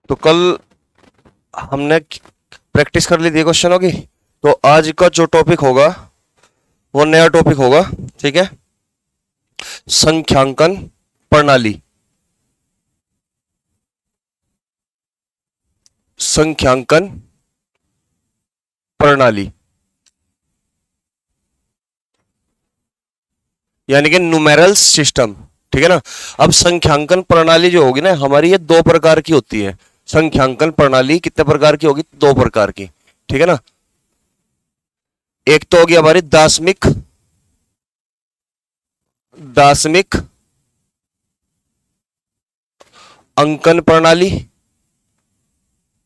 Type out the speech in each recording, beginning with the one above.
तो कल हमने प्रैक्टिस कर ली थी क्वेश्चनों की। तो आज का जो टॉपिक होगा वो नया टॉपिक होगा, ठीक है। संख्यांकन प्रणाली। संख्यांकन प्रणाली यानी कि न्यूमेरल सिस्टम, ठीक है ना। अब संख्यांकन प्रणाली जो होगी ना हमारी, ये दो प्रकार की होती है। संख्यांकन प्रणाली कितने प्रकार की होगी? दो प्रकार की, ठीक है ना। एक तो होगी हमारी दार्शनिक दार्शनिक अंकन प्रणाली,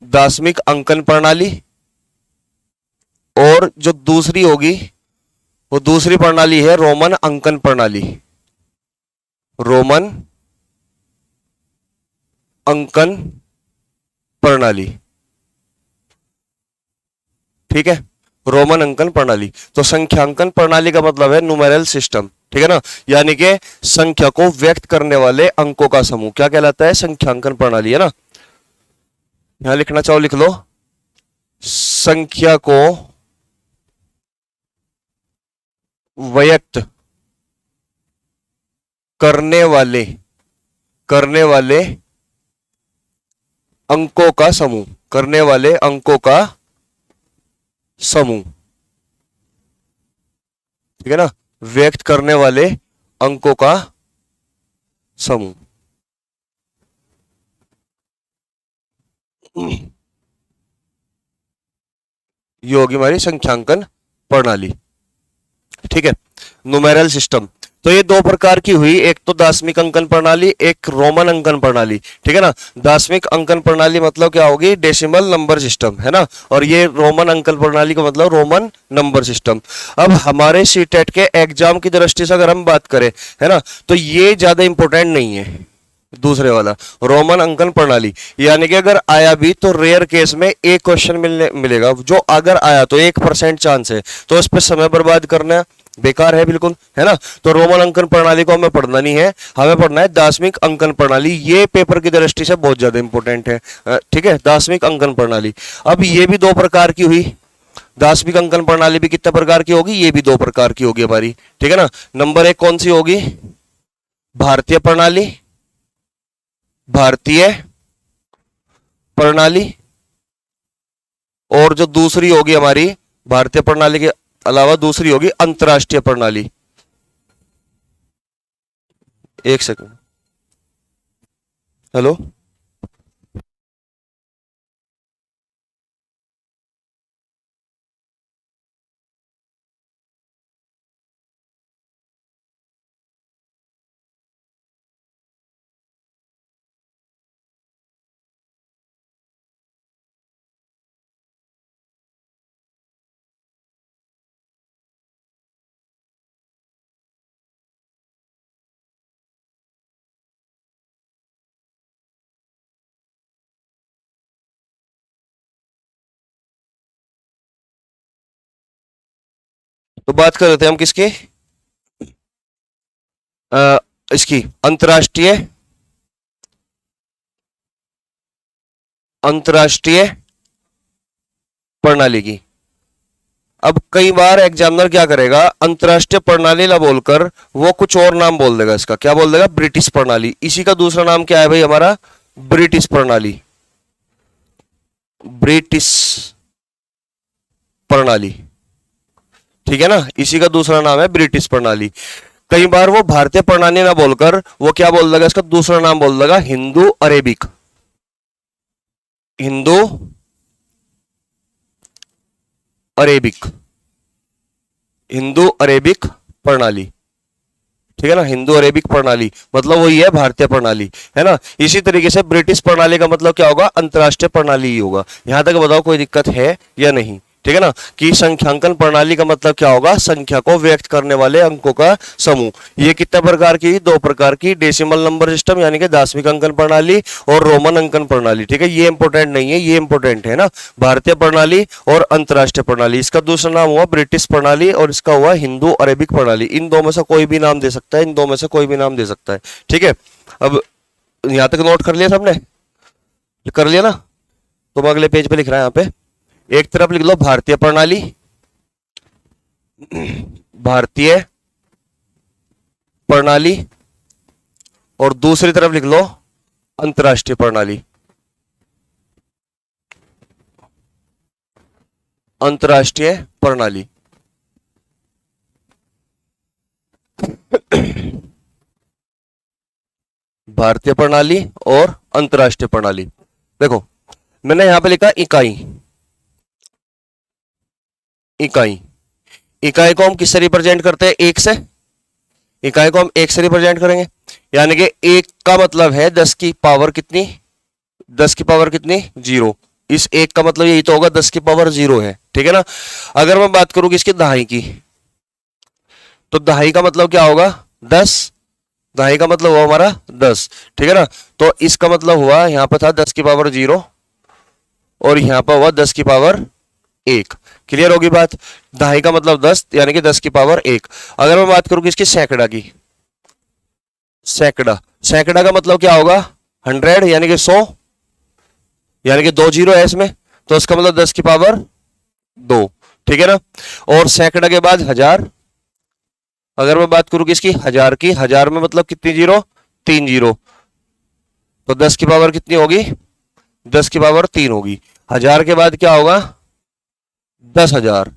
दार्शनिक अंकन प्रणाली। और जो दूसरी होगी वो दूसरी प्रणाली है रोमन अंकन प्रणाली। रोमन अंकन प्रणाली, ठीक है। रोमन अंकन प्रणाली। तो संख्यांकन प्रणाली का मतलब है न्यूमेरल सिस्टम, ठीक है ना। यानी कि संख्या को व्यक्त करने वाले अंकों का समूह क्या कहलाता है? संख्यांकन प्रणाली, है ना। यहां लिखना चाहो लिख लो। संख्या को व्यक्त करने वाले अंकों का समूह, करने वाले अंकों का समूह, ठीक है ना। व्यक्त करने वाले अंकों का समूह। ये होगी हमारी संख्यांकन प्रणाली, ठीक है। Numeral system. तो ये दो प्रकार की हुई, एक तो दार्शनिक अंकन प्रणाली, एक रोमन अंकन प्रणाली, ठीक है ना। दार्शनिक अंकन प्रणाली मतलब क्या होगी? डेसिमल नंबर सिस्टम, है ना। और ये रोमन अंकन प्रणाली का मतलब रोमन नंबर सिस्टम। अब हमारे सीटेट के एग्जाम की दृष्टि से अगर हम बात करें, है ना, तो ये ज्यादा इंपॉर्टेंट नहीं है दूसरे वाला रोमन अंकन प्रणाली। यानी कि अगर आया भी तो रेयर केस में एक क्वेश्चन मिलेगा, जो अगर आया तो 1% चांस है, तो इस पर समय बर्बाद करना बेकार है बिल्कुल, है ना। तो रोमन अंकन प्रणाली को हमें पढ़ना नहीं है, हमें पढ़ना है दार्शनिक अंकन प्रणाली। ये पेपर की दृष्टि से बहुत ज्यादा इंपॉर्टेंट है, ठीक है। दार्शनिक अंकन प्रणाली। अब ये भी दो प्रकार की हुई। दार्शनिक अंकन प्रणाली भी कितने प्रकार की होगी? ये भी दो प्रकार की होगी हमारी, ठीक है ना। नंबर एक कौन सी होगी? भारतीय प्रणाली, भारतीय प्रणाली। और जो दूसरी होगी हमारी भारतीय प्रणाली के अलावा दूसरी होगी अंतरराष्ट्रीय प्रणाली। एक सेकंड, हेलो। तो बात कर रहे थे हम किसकी? इसकी अंतरराष्ट्रीय अंतरराष्ट्रीय प्रणाली की। अब कई बार एग्जामिनर क्या करेगा, अंतरराष्ट्रीय प्रणाली ना बोलकर वो कुछ और नाम बोल देगा। इसका क्या बोल देगा? ब्रिटिश प्रणाली। इसी का दूसरा नाम क्या है भाई हमारा? ब्रिटिश प्रणाली। ब्रिटिश प्रणाली, ठीक है ना। इसी का दूसरा नाम है ब्रिटिश प्रणाली। कई बार वो भारतीय प्रणाली ना बोलकर वो क्या बोल देगा? इसका दूसरा नाम बोल देगा Hindu Arabic, Hindu Arabic, Hindu Arabic प्रणाली, ठीक है ना। हिंदू अरेबिक प्रणाली मतलब वही है भारतीय प्रणाली, है ना। इसी तरीके से ब्रिटिश प्रणाली का मतलब क्या होगा? अंतरराष्ट्रीय प्रणाली ही होगा। यहां तक बताओ कोई दिक्कत है या नहीं? ठीक है ना। कि संख्यांकन प्रणाली का मतलब क्या होगा? संख्या को व्यक्त करने वाले अंकों का समूह। ये कितने प्रकार की? दो प्रकार की, डेसिमल नंबर सिस्टम यानी कि दार्शनिक अंकन प्रणाली और रोमन अंकन प्रणाली, ठीक है। ये इंपॉर्टेंट नहीं है, ये इंपॉर्टेंट है ना। भारतीय प्रणाली और अंतरराष्ट्रीय प्रणाली। इसका दूसरा नाम हुआ ब्रिटिश प्रणाली और इसका हुआ हिंदू अरेबिक प्रणाली। इन दो में से कोई भी नाम दे सकता है, इन दो में से कोई भी नाम दे सकता है, ठीक है। अब यहां तक नोट कर लिया सबने? कर लिया ना? तो मैं अगले पेज पे लिख रहा है यहां पे, एक तरफ लिख लो भारतीय प्रणाली, भारतीय प्रणाली, और दूसरी तरफ लिख लो अंतरराष्ट्रीय प्रणाली, अंतरराष्ट्रीय प्रणाली। भारतीय प्रणाली और अंतरराष्ट्रीय प्रणाली। देखो मैंने यहां पे लिखा इकाई, इकाई, इकाई को हम किससे रिप्रेजेंट करते हैं? एक से। इकाई को हम एक से रिप्रेजेंट करेंगे, यानी कि एक का मतलब है 10 की पावर कितनी? 10 की पावर कितनी? 0। इस एक का मतलब यही तो होगा 10 की पावर 0 है, ठीक है ना? अगर मैं बात करूं किसकी? दहाई की, तो दहाई का मतलब क्या होगा? 10। दहाई का मतलब हुआ हमारा 10, ठीक है ना? तो इसका मतलब हुआ यहां पर था 10 की पावर 0 और यहां पर हुआ 10 की पावर 1। क्लियर होगी बात? दहाई का मतलब 10 यानी कि 10 की पावर 1। अगर मैं बात करूं किसकी? सैकड़ा की, सैकड़ा, सैकड़ा का मतलब क्या होगा? 100 यानी कि 100, यानी कि 2 जीरो है इसमें, तो इसका मतलब 10 की पावर 2, ठीक है ना? और सैकड़ा के बाद 1000, अगर मैं बात करूं किसकी? 1000 की, 1000 में मतलब कितनी जीरो? 3 जीरो, तो 10 की पावर कितनी होगी? 10 की पावर 3 होगी। 1000 के बाद क्या होगा? 10,000,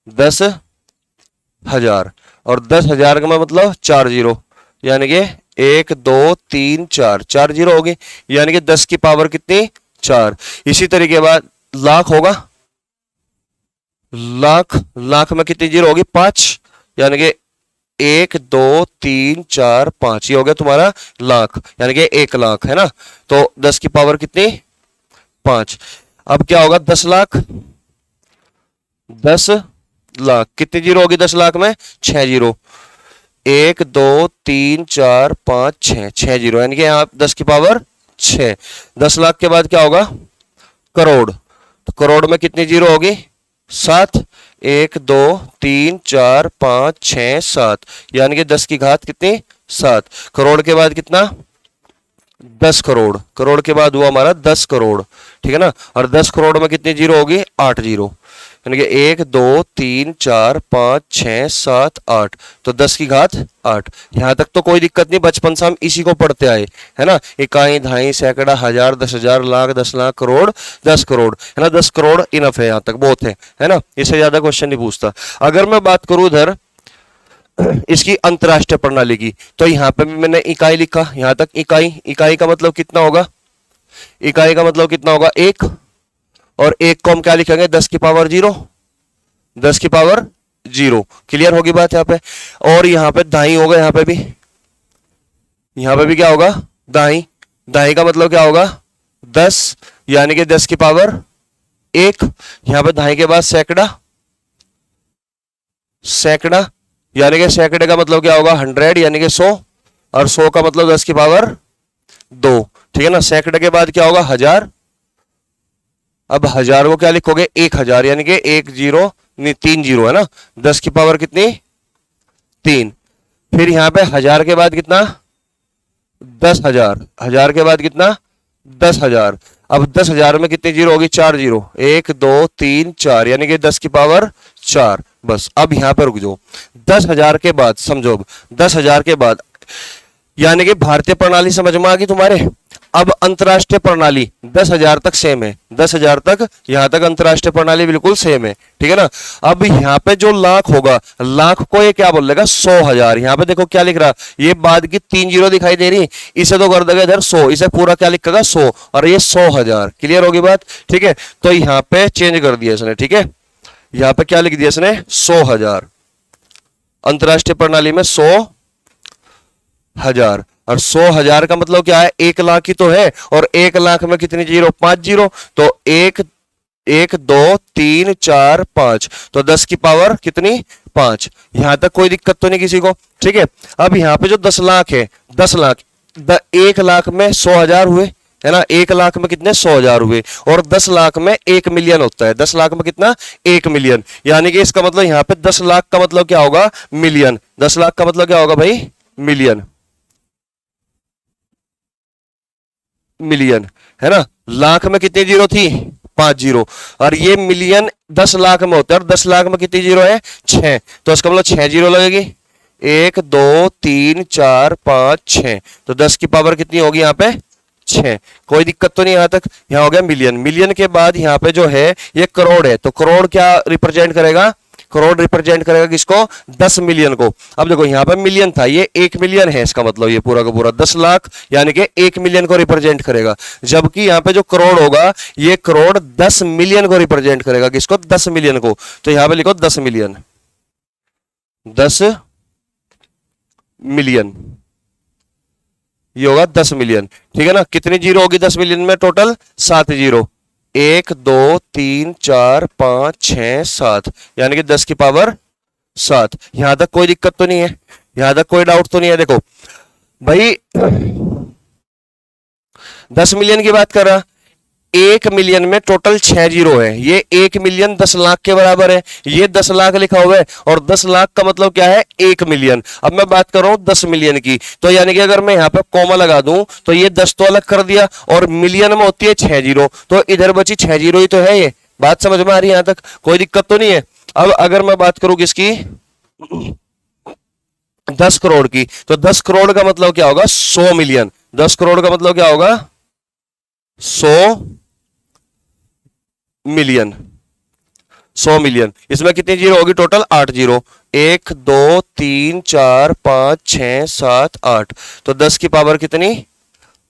10,000, और 10,000 का मतलब 4 जीरो, यानी कि 1 2 3 4, 4 जीरो होगी, यानी कि 10 की पावर कितनी? 4। इसी तरीके बाद लाख होगा, लाख, लाख में कितनी जीरो होगी? 5, यानी कि 1 2 3 4 5, ये हो गया तुम्हारा लाख, यानी कि 1 लाख, है ना? तो 10 की पावर कितनी? 5। अब क्या होगा? 10 लाख, 10 लाख कितनी जीरो होगी? 10 लाख में 6 जीरो, 1 2 3 4 5 6, 6 जीरो, यानी कि यहां 10 की पावर 6। 10 लाख के बाद क्या होगा? करोड़, तो करोड़ में कितनी जीरो होगी? 7, 1 2 3 4 5 6 7, यानी कि 10 की घात कितनी? 7। करोड़ के बाद कितना? 10 करोड़, करोड़ के बाद हुआ हमारा 10 करोड़, ठीक है ना? और 10 करोड़ में कितनी जीरो होगी? 8 जीरो, यानी कि 1 2 3 4 5 6 7 8, तो 10 की घात 8। यहां तक तो कोई दिक्कत नहीं, बचपन से हम इसी को पढ़ते आए, है ना? इकाई, दहाई, सैकड़ा, 1000, 10,000, लाख, 10 लाख, करोड़, 10 करोड़, है ना? 10 करोड़ इनफ है, यहां तक बहुत है ना? इससे ज्यादा क्वेश्चन नहीं पूछता। अगर मैं बात करूं इधर इसकी अंतरराष्ट्रीय प्रणाली की, तो यहां पे भी मैंने इकाई लिखा, यहां तक इकाई, इकाई का मतलब कितना होगा? इकाई का मतलब कितना होगा? 1, और 1 को हम क्या लिखेंगे? 10 की पावर 0, 10 की पावर 0। क्लियर होगी बात यहां पे? और यहां पे दाई होगा, यहां पे भी, यहां पे भी क्या होगा? दाई, दाई का मतलब क्या होगा? 10, यानी कि 10 की पावर 1। यहां पे दाई के बाद सैकड़ा, सैकड़ा, यानी कि सैकड़े का मतलब क्या होगा? 100, यानी कि 100, और 100 का मतलब 10 की पावर 2, ठीक है ना? सैकड़े के बाद क्या होगा? 1000। अब 1000 को क्या लिखोगे? 1000, यानी कि 1 जीरो नहीं 3 जीरो, है ना? 10 की पावर कितनी? 3। फिर यहां पे 1000 के बाद कितना? 10,000, 1000 के बाद कितना? 10,000। अब 10,000 में कितनी जीरो होगी? 4 जीरो, 1 2 3 4, यानी कि 10 की पावर 4। बस अब यहां पर रुक जाओ। 10,000 के बाद समझो, अब 10,000 के बाद, यानी कि भारतीय प्रणाली समझ में आ गई तुम्हारे? अब अंतरराष्ट्रीय प्रणाली 10,000 तक सेम है, 10,000 तक, यहां तक अंतरराष्ट्रीय प्रणाली बिल्कुल सेम है, ठीक है ना? अब यहां पे जो लाख होगा, लाख को ये क्या बोलेगा? 100,000। यहां पे देखो क्या लिख रहा, ये बाद की 3 जीरो दिखाई दे रही, इसे तो कर देगा इधर 100, इसे पूरा क्या लिखेगा? 100, और ये 100,000। क्लियर होगी बात? ठीक है, तो यहां पे चेंज कर दिया इसने, ठीक है? यहां पे क्या लिख दिया इसने? 100,000। अंतरराष्ट्रीय प्रणाली में 100,000, और 100,000 का मतलब क्या है? 1 लाख ही तो है, और 1 लाख में कितनी जीरो? 5 जीरो, तो 1 1 2 3 4 5, तो 10 की पावर कितनी? 5। यहां तक कोई दिक्कत तो नहीं किसी को? ठीक है। अब यहां पे जो 10 लाख है, 10 लाख, 1 लाख में 100,000 हुए, है ना? 1 लाख में कितने? 100,000 हुए, और 10 लाख में 1 मिलियन होता है। 10 लाख में कितना? 1 मिलियन, यानी कि इसका मतलब यहां पे 10 लाख का मतलब क्या होगा? मिलियन। 10 लाख का मतलब क्या होगा भाई? मिलियन। मिलियन, है ना। लाख में कितनी जीरो थी? 5 जीरो। और ये मिलियन 10 लाख में होता है, और 10 लाख में कितनी जीरो है? 6। तो इसका मतलब 6 जीरो लगेगी। 1 2 3 4 5 6। तो 10 की पावर कितनी होगी यहाँ पे? 6। कोई दिक्कत तो नहीं यहां तक। यहाँ हो गया मिलियन। मिलियन के बाद यहाँ पे जो है ये करोड़ है, तो करोड़ क्या रिप्रेजेंट करेगा? करोड़ रिप्रेजेंट करेगा किसको? 10 मिलियन को। अब देखो यहाँ पे मिलियन था, ये 1 मिलियन है, इसका मतलब ये पूरा का पूरा 10 लाख यानी कि 1 मिलियन को रिप्रेजेंट करेगा। जबकि यहाँ पे जो करोड़ होगा ये करोड़ 10 मिलियन को रिप्रेजेंट करेगा। किसको? 10 मिलियन को। तो यहाँ पे लिखो 10 मिलियन। 10 मिलियन, ये होगा 10 मिलियन। ठीक है ना। कितनी जीरो होगी 10 मिलियन में? Total 7 zero. 1 2 3 4 5 6 7, यानी कि 10 की पावर 7। यहां तक कोई दिक्कत तो नहीं है? यहां तक कोई डाउट तो नहीं है? देखो भाई 10 मिलियन की बात कर रहा, 1 मिलियन में टोटल 6 जीरो है। ये 1 मिलियन 10 लाख के बराबर है। ये 10 लाख लिखा हुआ है, और 10 लाख का मतलब क्या है? 1 मिलियन। अब मैं बात कर रहा हूं 10 मिलियन की, तो यानी कि अगर मैं यहां पे कॉमा लगा दूं तो ये 10 तो अलग कर दिया, और मिलियन में होती है 6 जीरो, तो इधर बची 6 जीरो ही तो है। ये बात समझ में आ रही है? यहां तक कोई दिक्कत तो नहीं है? अब अगर मैं बात करूं किसकी? 10 करोड़ की, तो 10 करोड़ का मतलब क्या होगा? 100 मिलियन। 10 करोड़ का मतलब क्या होगा? 100 मिलियन। 100 मिलियन। इसमें कितनी जीरो होगी? Total 8 zero. 1 2 3 4 5 6 7 8। तो 10 की पावर कितनी?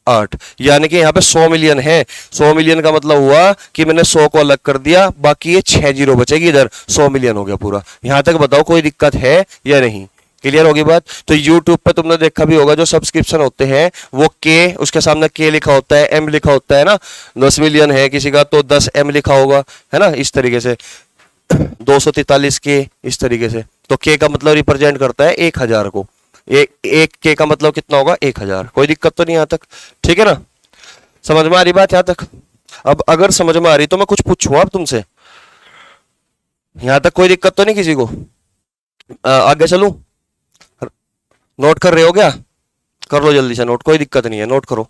8। यानी कि यहाँ पे 100 मिलियन है। 100 मिलियन का मतलब हुआ कि मैंने 100 को अलग कर दिया, बाकी ये 6 जीरो बचेगी इधर। 100 मिलियन हो गया पूरा। यहां तक बताओ कोई दिक्कत है या नहीं? क्लियर होगी बात? तो YouTube पे तुमने देखा भी होगा जो सब्सक्रिप्शन होते हैं वो के, उसके सामने के लिखा होता है, एम लिखा होता है ना। 10 मिलियन है किसी का तो 10 एम लिखा होगा, है ना, इस तरीके से। 243 के, इस तरीके से। तो के का मतलब रिप्रेजेंट करता है 1000 को। एक के का मतलब कितना होगा? 1000। कोई दिक्कत तो नहीं यहां तक? ठीक है ना। समझ में आ रही बात यहां तक? अब अगर समझ में आ रही तो मैं कुछ पूछूं अब तुमसे। यहां तक कोई दिक्कत तो नहीं किसी को? आगे चलूं? नोट कर रहे हो क्या? कर लो जल्दी से नोट, कोई दिक्कत नहीं है, नोट करो।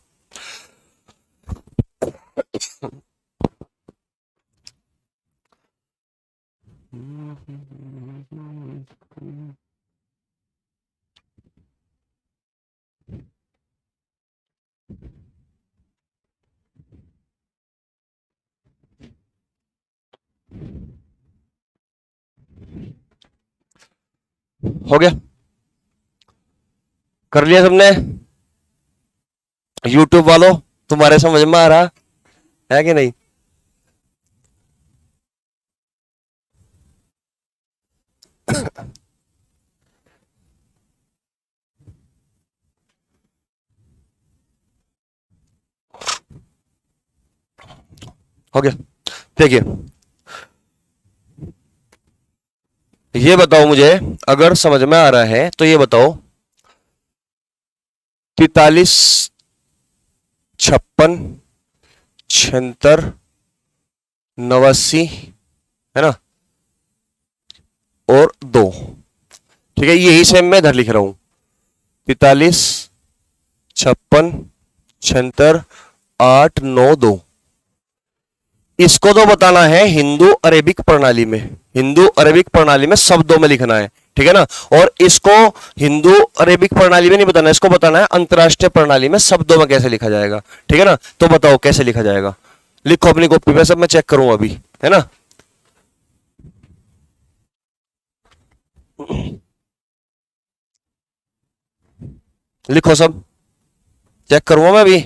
हो गया? कर लिया सबने? YouTube वालों, तुम्हारे समझ में आ रहा है कि नहीं? हो गया? देखिए ये बताओ मुझे, अगर समझ में आ रहा है तो ये बताओ, 43 56 76 89, है ना, और 2। ठीक है, यही सेम मैं इधर लिख रहा हूं। 43 56 76 8 9 2। इसको तो बताना है हिंदू अरेबिक प्रणाली में। हिंदू अरेबिक प्रणाली में शब्दों में लिखना है। ठीक है ना। और इसको हिंदू अरेबिक प्रणाली में नहीं बताना, इसको बताना है अंतरराष्ट्रीय प्रणाली में शब्दों में कैसे लिखा जाएगा। ठीक है ना। तो बताओ कैसे लिखा जाएगा? लिखो अपनी कॉपी पे, सब मैं चेक करूं अभी, है ना। लिखो सब, चेक करूंगा मैं अभी।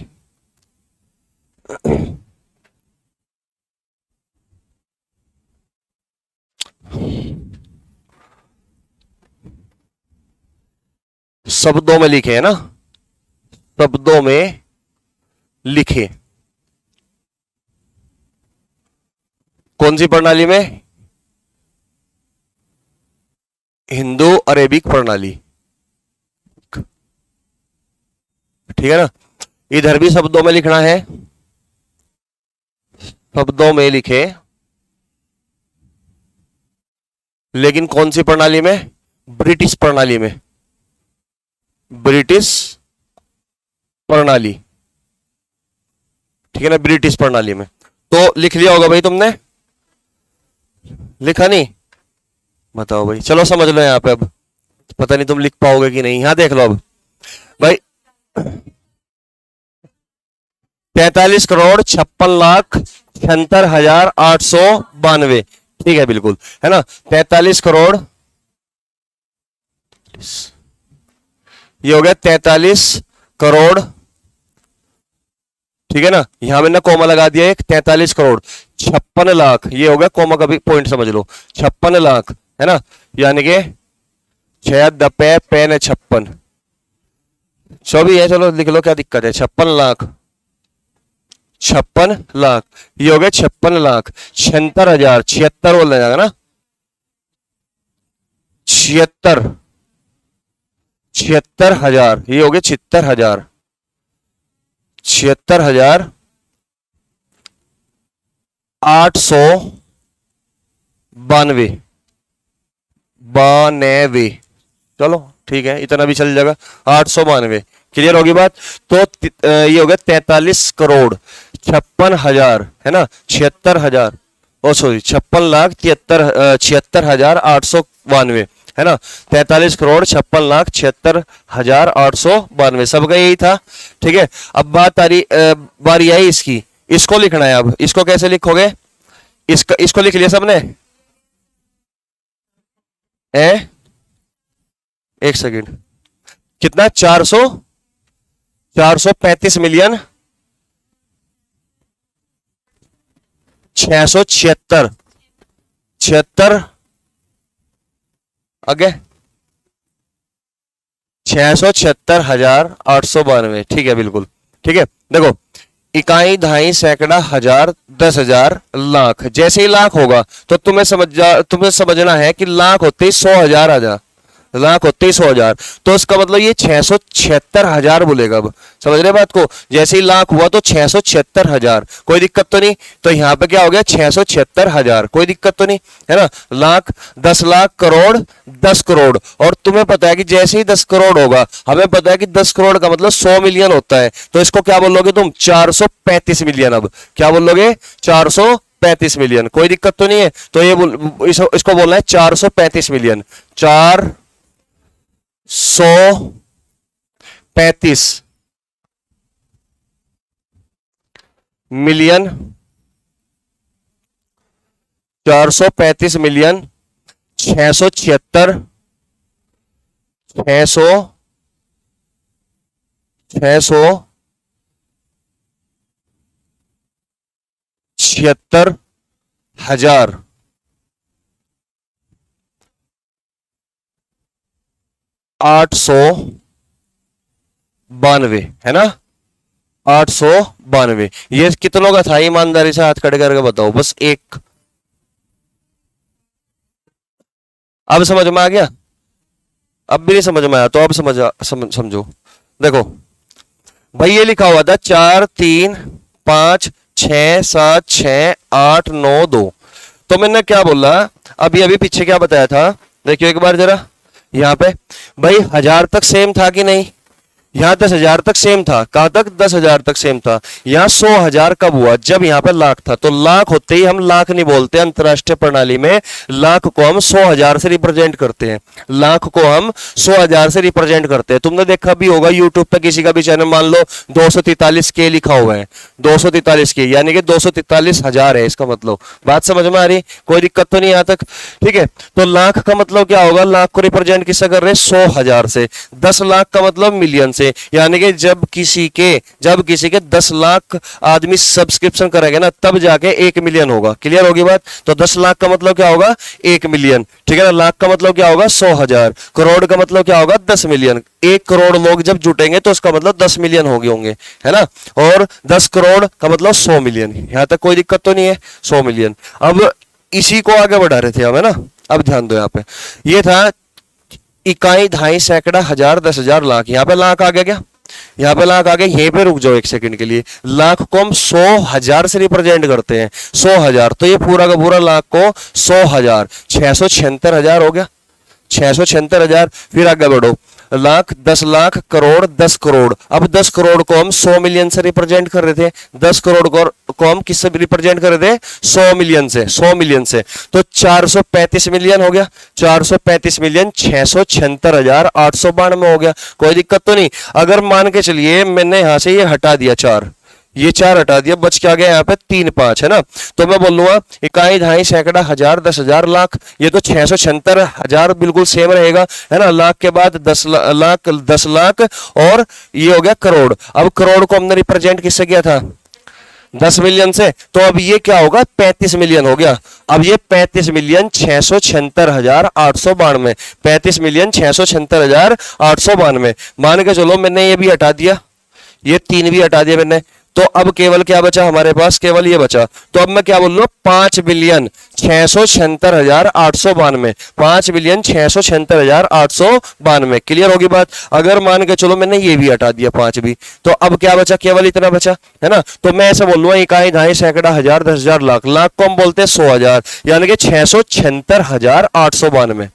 शब्दों में लिखे, है ना, शब्दों में लिखे। कौन सी प्रणाली में? हिंदू अरेबिक प्रणाली। ठीक है ना। इधर भी शब्दों में लिखना है, शब्दों में लिखे, लेकिन कौन सी प्रणाली में? ब्रिटिश प्रणाली में। ब्रिटिश प्रणाली। ठीक है ना, ब्रिटिश प्रणाली में। तो लिख लिया होगा भाई तुमने, लिखा नहीं? बताओ भाई, चलो समझ लो यहाँ पे। अब पता नहीं तुम लिख पाओगे कि नहीं, यहाँ देख लो अब भाई। 43,56,76,892, ठीक है बिल्कुल, है ना। 43 करोड़, ये हो गया 43 करोड़, ठीक है ना। यहां मैंने कोमा लगा दिया एक, 43 करोड़ 56 लाख, ये हो गया कोमा का भी पॉइंट समझ लो, 56 लाख, है ना। यानी कि 6 दपे पैन है 56, जो भी है चलो लिख लो, क्या दिक्कत है। 56 लाख, 56 लाख, ये हो गया 56 लाख 76,000, 76 बोलना जाएगा ना, 76,000, ये हो गया 76,000, 76,892, 92, चलो ठीक है, इतना भी चल जाएगा, 892, क्लियर होगी बात। तो ये हो गया 43 करोड़ 56,000, है ना, 76,000, ओ सॉरी 56,76,892, है ना। 43 करोड़ 56,76,892, सबका यही था, ठीक है। अब बारी आई इसकी, इसको लिखना है। अब इसको कैसे लिखोगे? इसको लिख लिया सबने? एक सेकंड, कितना? 435 मिलियन 676 आगे 676,892, ठीक है बिल्कुल, ठीक है। देखो, इकाई, दहाई, सैकड़ा, हजार, 10,000, लाख। जैसे ही लाख होगा तो तुम्हें समझना है कि लाख होते ही 100,000 आ जा, लाख होते ही 100,000, तो इसका मतलब ये 676,000 बोलेगा। अब समझ रहे बात को? जैसे ही लाख हुआ तो 676,000, कोई दिक्कत तो नहीं। तो यहाँ पे क्या हो गया? 676,000, कोई दिक्कत तो नहीं, है ना। लाख, 10 लाख, करोड़, 10 करोड़, और तुम्हें पता है कि जैसे ही 10 करोड़ होगा, हमें पता है कि 10 करोड़ का मतलब 100 मिलियन होता है, तो इसको क्या बोलोगे तुम? 435 मिलियन। अब क्या बोलोगे? 435 मिलियन, कोई दिक्कत तो नहीं है। तो ये इसको बोलना है 435 मिलियन, 435 मिलियन, 435 मिलियन 676 76,000 892, है ना, 892। ये कितनों का था? ईमानदारी से हाथ खड़े करके बताओ, बस एक। अब समझ में आ गया? अब भी नहीं समझ में आया तो अब समझो। देखो भाई, ये लिखा हुआ था 4 3 5 6 7 6 8 9 2। तो मैंने क्या बोला अभी पीछे क्या बताया था? देखियो एक बार जरा यहाँ पे, भाई 1000 तक सेम था कि नहीं? यहाँ 10,000 तक सेम था। कहां तक? 10,000 तक सेम था। यहाँ 100,000 कब हुआ? जब यहाँ पे लाख था। तो लाख होते ही हम लाख नहीं बोलते अंतरराष्ट्रीय प्रणाली में, लाख को हम 100,000 से रिप्रेजेंट करते हैं। लाख को हम 100,000 से रिप्रेजेंट करते हैं। तुमने देखा भी होगा यूट्यूब पे किसी का भी चैनल, मान लो 243 के लिखा हुआ है, 243 के, यानी कि 243,000 है इसका मतलब। बात समझ में आ रही? कोई दिक्कत तो नहीं यहाँ तक? ठीक है। तो लाख का मतलब क्या होगा? लाख को रिप्रेजेंट किससे कर रहे हैं? 100,000 से। 10 लाख का मतलब मिलियन से, यानी कि जब किसी के 10 लाख आदमी सब्सक्रिप्शन करेंगे ना, तब जाके 1 मिलियन होगा। क्लियर होगी बात? तो 10 लाख का मतलब क्या होगा? 1 मिलियन, ठीक है ना। लाख का मतलब क्या होगा? 100,000। करोड़ का मतलब क्या होगा? 10 मिलियन। 1 करोड़ लोग जब जुटेंगे तो उसका मतलब 10 मिलियन होंगे, है ना। और 10 करोड़ का मतलब 100 मिलियन। यहां तक कोई दिक्कत तो नहीं है? 100 मिलियन। अब इसी को आगे बढ़ा रहे थे हम, है ना। अब ध्यान दो, यहाँ पे ये था इकाई, दहाई, सैकड़ा, हजार, 10,000, लाख। यहाँ पे लाख आ गया क्या? यहाँ पे लाख आ गया। यहीं पे रुक जाओ एक सेकंड के लिए। लाख को हम 100,000 से रिप्रेजेंट करते हैं, 100,000। तो ये पूरा का पूरा लाख को 100,000, 676,000 हो गया, 676,000। फिर आगे बढ़ो, लाख, 10 लाख, करोड़, 10 करोड़। अब 10 करोड़ को हम 100 मिलियन से रिप्रेजेंट कर रहे थे। 10 करोड़ को हम किससे रिप्रेजेंट कर रहे थे? 100 मिलियन से, 100 मिलियन से। तो 435 मिलियन हो गया, 435 मिलियन 676,892 हो गया। कोई दिक्कत तो नहीं। अगर मान के चलिए मैंने यहां से ये हटा दिया, चार, ये चार हटा दिया, बच क्या गया यहाँ पे? 3 5 है ना। तो मैं बोल लूंगा इकाई, दहाई, सैकड़ा, हजार, 10,000, लाख। ये तो 676,000 बिल्कुल सेम रहेगा, है ना। लाख के बाद 10 लाख, 10 लाख, और ये हो गया करोड़। अब करोड़ को हमने रिप्रेजेंट किससे किया था? 10 मिलियन से। तो अब ये क्या होगा? 35 मिलियन हो गया। अब ये 35 मिलियन 676,892, 35 मिलियन 676,892 मान के चलो। मैंने ये भी हटा दिया, ये 3 भी हटा दिया मैंने। तो अब केवल क्या बचा हमारे पास? केवल ये बचा। तो अब मैं क्या बोल रहा हूं? 5,676,892, 5,676,892। क्लियर होगी बात? अगर मान के चलो मैंने ये भी हटा दिया, 5 भी, तो अब क्या बचा? केवल इतना बचा, है ना। तो मैं ऐसा बोल लूंगा इकाई, दहाई, सैकड़ा, हजार, 10,000, लाख। लाख को हम बोलते हैं 100,000, यानी कि 676,892,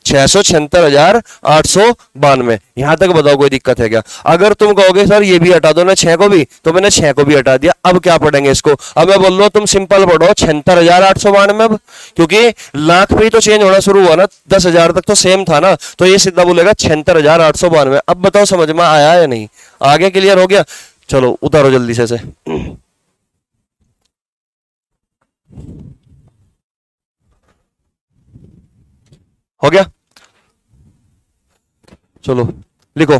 676,892। यहां तक बताओ कोई दिक्कत है क्या? अगर तुम कहोगे सर ये भी हटा दो ना 6 को भी, तो मैंने 6 को भी हटा दिया। अब क्या पढ़ेंगे इसको? अब मैं बोल रहा हूं तुम सिंपल पढ़ो 76,892। अब क्योंकि लाख पे ही तो चेंज होना शुरू हुआ ना, 10,000 तक तो सेम था ना, तो ये सीधा बोलेगा 76,892। अब बताओ समझ में आया या नहीं? आगे क्लियर हो गया? चलो उतारो जल्दी से। हो गया? चलो लिखो।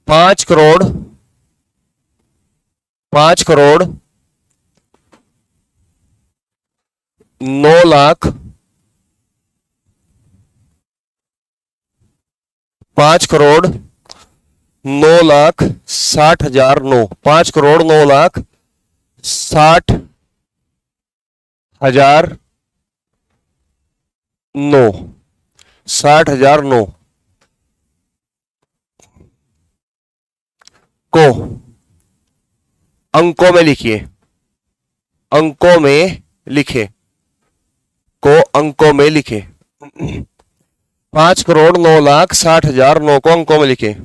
5 करोड़, 5 करोड़ 9 लाख, 5 करोड़ 9,60,000 9, 5,60,009, 60,009 को अंकों में लिखिए, अंकों में लिखे, को अंकों में लिखे। 5,09,60,009 को अंकों में लिखे।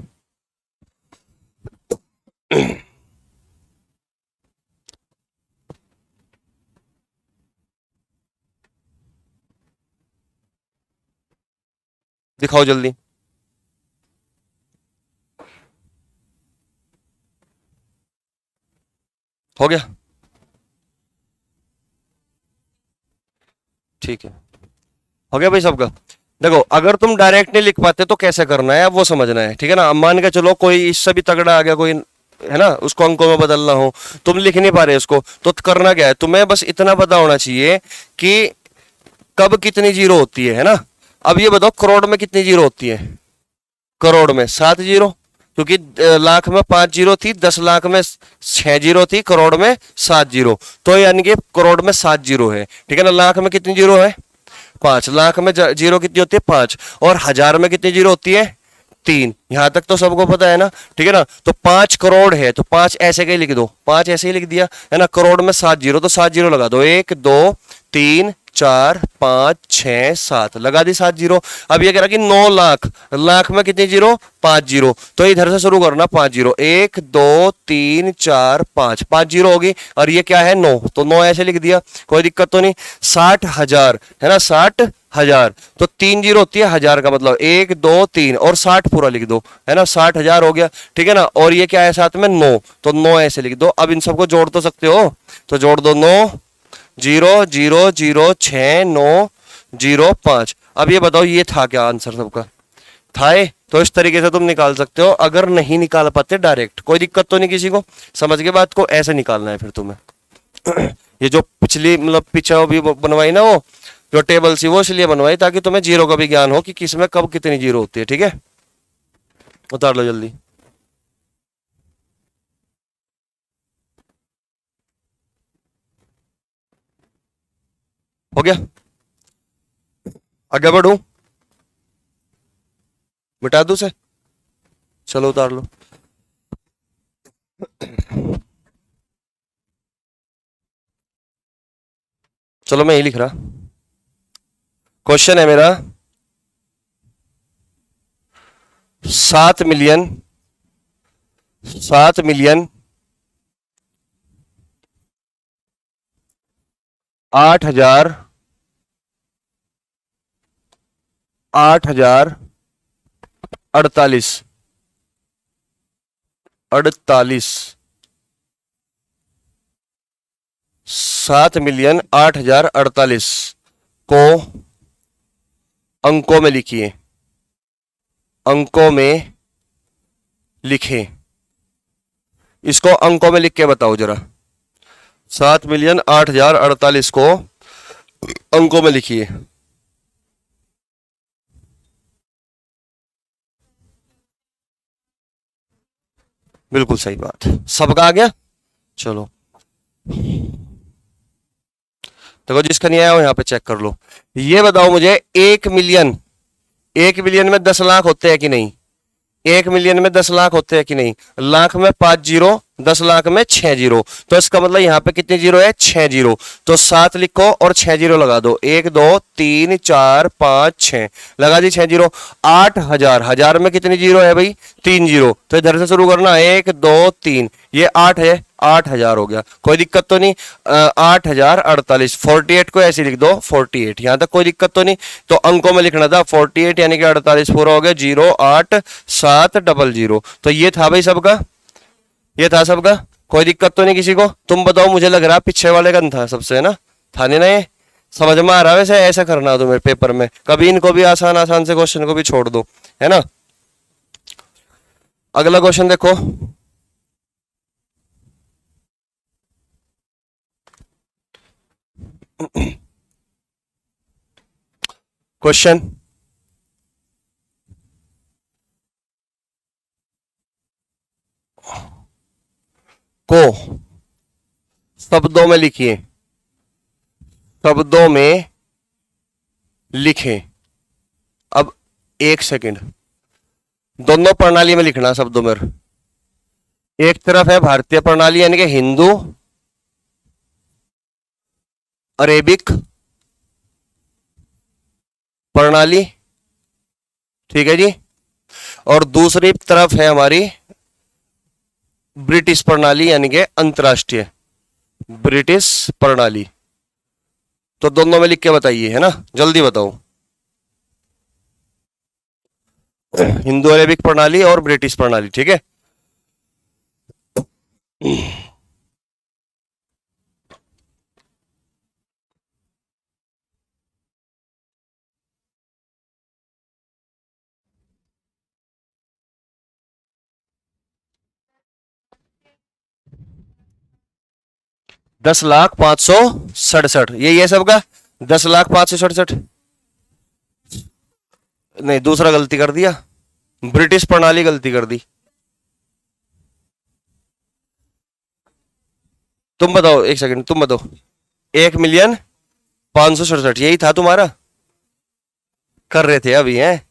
दिखाओ जल्दी। हो गया? ठीक है, हो गया भाई सबका। देखो अगर तुम डायरेक्ट नहीं लिख पाते तो कैसे करना है वो समझना है, ठीक है ना। अब मान के चलो कोई इससे भी तगड़ा आ गया कोई, है ना, उसको अंकों में बदलना हो, तुम लिख नहीं पा रहे उसको, तो करना क्या है? तुम्हें बस इतना पता होना चाहिए कि कब कितनी जीरो होती है ना। अब ये बताओ करोड़ में कितनी जीरो होती है? करोड़ में 7 जीरो, क्योंकि लाख में 5 जीरो थी, 10 लाख में 6 जीरो थी, करोड़ में 7 जीरो। तो यानी कि करोड़ में 7 जीरो है, ठीक है ना। लाख में कितनी जीरो है? 5। लाख में जीरो कितनी होती है? 5। और हजार में कितनी जीरो होती है? 3। यहां तक तो सबको पता है ना, ठीक है ना। तो 5 करोड़ है तो 5 ऐसे के ही लिख दो, 5 ऐसे ही लिख दिया, है ना। करोड़ में 7 जीरो, तो 7 जीरो लगा दो, 1 2 3 4 5 6 7, लगा दी 7 जीरो। अब ये कह रहा कि 9 लाख, लाख में कितनी जीरो? 5 जीरो। तो इधर से शुरू करना, 5 जीरो, 1 2 3 4 5, 5 जीरो होगी। और ये क्या है? 9, तो 9 ऐसे लिख दिया, कोई दिक्कत तो नहीं। 60,000 है ना, 60,000, तो 3 जीरो होती है हजार का, मतलब 1 2 3 और 60 पूरा लिख दो, है ना। 60,000 हो गया, ठीक है ना। और ये क्या है साथ में? 9, तो 9 ऐसे लिख दो। अब इन सबको जोड़ तो सकते हो, तो जोड़ दो। 9 0 0 0 6 9 0 5। अब ये बताओ ये था क्या आंसर सबका? था ये? तो इस तरीके से तुम निकाल सकते हो। अगर नहीं निकाल पाते डायरेक्ट, कोई दिक्कत तो नहीं किसी को, समझ के बात को। ऐसे निकालना है फिर तुम्हें। ये जो पिछली मतलब पीछे भी बनवाई ना, वो जो टेबल सी, वो इसलिए बनवाई ताकि तुम्हें जीरो का भी ज्ञान हो कि किसमें कब कितनी जीरो होती है, ठीक है। उतार लो जल्दी। हो गया? आगे बढ़ू? मिटा दूं से? चलो उतार लो। चलो मैं यही लिख रहा। क्वेश्चन है मेरा 7,07,000 8,000 8,048 7,08,048 को अंकों में लिखिए, अंकों में लिखें। इसको अंकों में लिख के बताओ जरा। 7,08,048 को अंकों में लिखिए। बिल्कुल सही बात, सबका आ गया। चलो देखो, जिसका नहीं आया वो यहां पे चेक कर लो। ये बताओ मुझे, 1 मिलियन में 10 लाख होते हैं कि नहीं? 1 मिलियन में 10 लाख होते हैं कि नहीं? लाख में 5 जीरो, 10 लाख में 6 जीरो। तो इसका मतलब यहां पे कितने जीरो है? 6 जीरो। तो 7 लिखो और 6 जीरो लगा दो। 1 2 3 4 5 6 लगा दी 6 जीरो। 8,000, हजार में कितने जीरो है भाई? 3 जीरो। तो इधर से शुरू करना, 1 2 3, ये 8 है, 8,000 हो गया, कोई दिक्कत तो नहीं। 8,048, 48 को ऐसे लिख दो 48, यहां तक कोई दिक्कत तो नहीं। तो अंकों में लिखना था 48 यानी कि 48 पूरा हो गया। 08700, तो ये था भाई सबका, ये था सबका, कोई दिक्कत तो नहीं किसी को। तुम बताओ, मुझे लग रहा पीछे वाले का था सबसे, है ना? था नहीं ना? ये समझ में आ रहा है? वैसे ऐसा करना तुम्हें पेपर में, कभी इनको भी आसान आसान से क्वेश्चन को भी छोड़ दो, है ना? अगला क्वेश्चन देखो। क्वेश्चन, को शब्दों में लिखिए, शब्दों में लिखें। अब 1 सेकंड, दोनों प्रणाली में लिखना शब्दों में। एक तरफ है भारतीय प्रणाली यानी कि हिंदू अरेबिक प्रणाली, ठीक है जी। और दूसरी तरफ है हमारी ब्रिटिश प्रणाली यानी कि अंतरराष्ट्रीय ब्रिटिश प्रणाली। तो दोनों में लिख के बताइए, है ना? जल्दी बताओ। हिंदू अरेबिक प्रणाली और ब्रिटिश प्रणाली, ठीक है। $10,05,सड़सठ, यही है सबका। 10,05,सड़सठ, नहीं दूसरा गलती कर दिया, ब्रिटिश प्रणाली गलती कर दी। तुम बताओ, 1 सेकंड, तुम बताओ। 1,05,सड़सठ यही था तुम्हारा? कर रहे थे अभी, हैं?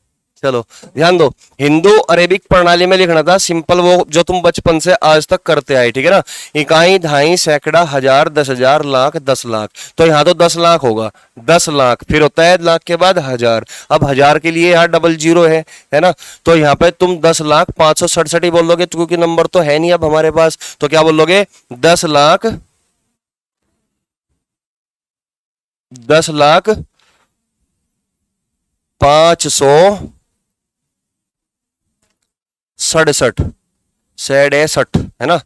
चलो ध्यान दो। हिंदू अरेबिक प्रणाली में लिखना था सिंपल, वो जो तुम बचपन से आज तक करते आए, ठीक है ना? इकाई, दहाई, सैकड़ा, हजार, 10,000, लाख, 10 लाख। तो यहाँ तो 10 लाख होगा, 10 लाख, फिर होता है लाख के बाद हजार। अब हजार के लिए यहाँ डबल जीरो है ना? तो यहाँ पे तुम 10,05,सड़सठ ही बोलोगे, क्योंकि नंबर तो है नहीं अब हमारे पास। तो क्या बोलोगे? 10,05,सड़सठ, सैड है 60, है ना?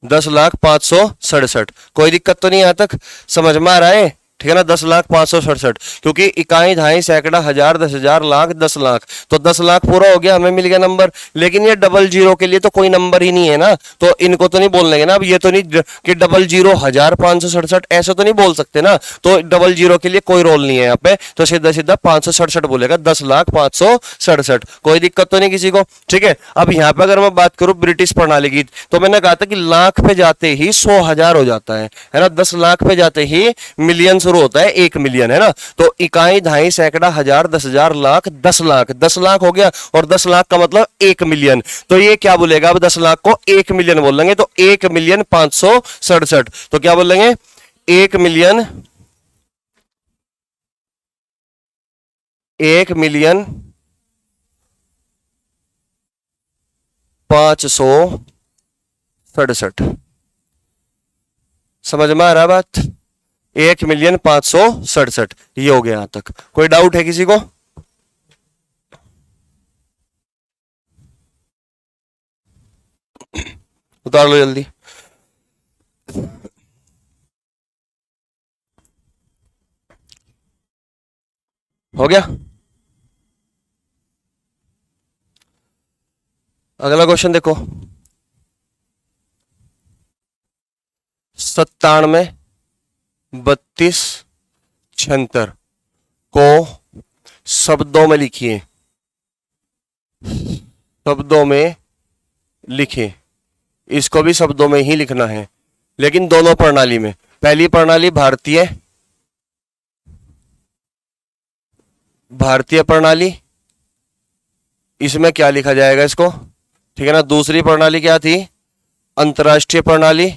10,05,सड़सठ, कोई दिक्कत तो नहीं यहां तक? समझ में आ रहा है? ठीक है ना? 10,05,सड़सठ, क्योंकि इकाई, दहाई, सैकड़ा, हजार, 10,000, लाख, 10 लाख। तो 10 लाख पूरा हो गया, हमें मिल गया नंबर। लेकिन ये डबल जीरो के लिए तो कोई नंबर ही नहीं है ना, तो इनको तो नहीं बोलने ना। अब ये तो नहीं कि डबल जीरो 1,567, ऐसा तो नहीं बोल सकते ना। तो डबल जीरो के लिए कोई रोल नहीं है यहाँ पे, तो सीधा सीधा 567 बोलेगा। 10,05,सड़सठ, कोई दिक्कत तो नहीं किसी को? ठीक है। अब यहाँ पे अगर मैं बात करूं ब्रिटिश प्रणाली की, तो मैंने कहा था कि लाख पे जाते ही 100,000 हो जाता है ना? 10 लाख पे जाते ही मिलियन शुरू होता है, 1 मिलियन, है ना? तो इकाई, दहाई, सैकड़ा, हजार, 10,000, लाख, 10 लाख, 10 लाख हो गया। और 10 लाख का मतलब 1 मिलियन। तो ये क्या बोलेगा? अब 10 लाख को 1 मिलियन बोल लेंगे, तो 1,05,सड़सठ। तो क्या बोल लेंगे? 1 मिलियन, 1 मिलियन 567। समझ में आ रहा बात? 1,567,000 ये हो गया यहां तक। कोई डाउट है किसी को? उतार लो जल्दी। हो गया। अगला क्वेश्चन देखो। 97, 32, 76 को शब्दों में लिखिए। शब्दों में लिखिए। इसको भी शब्दों में ही लिखना है, लेकिन दोनों प्रणाली में। पहली प्रणाली भारतीय प्रणाली, इसमें क्या लिखा जाएगा इसको, ठीक है ना। दूसरी प्रणाली क्या थी? अंतर्राष्ट्रीय प्रणाली।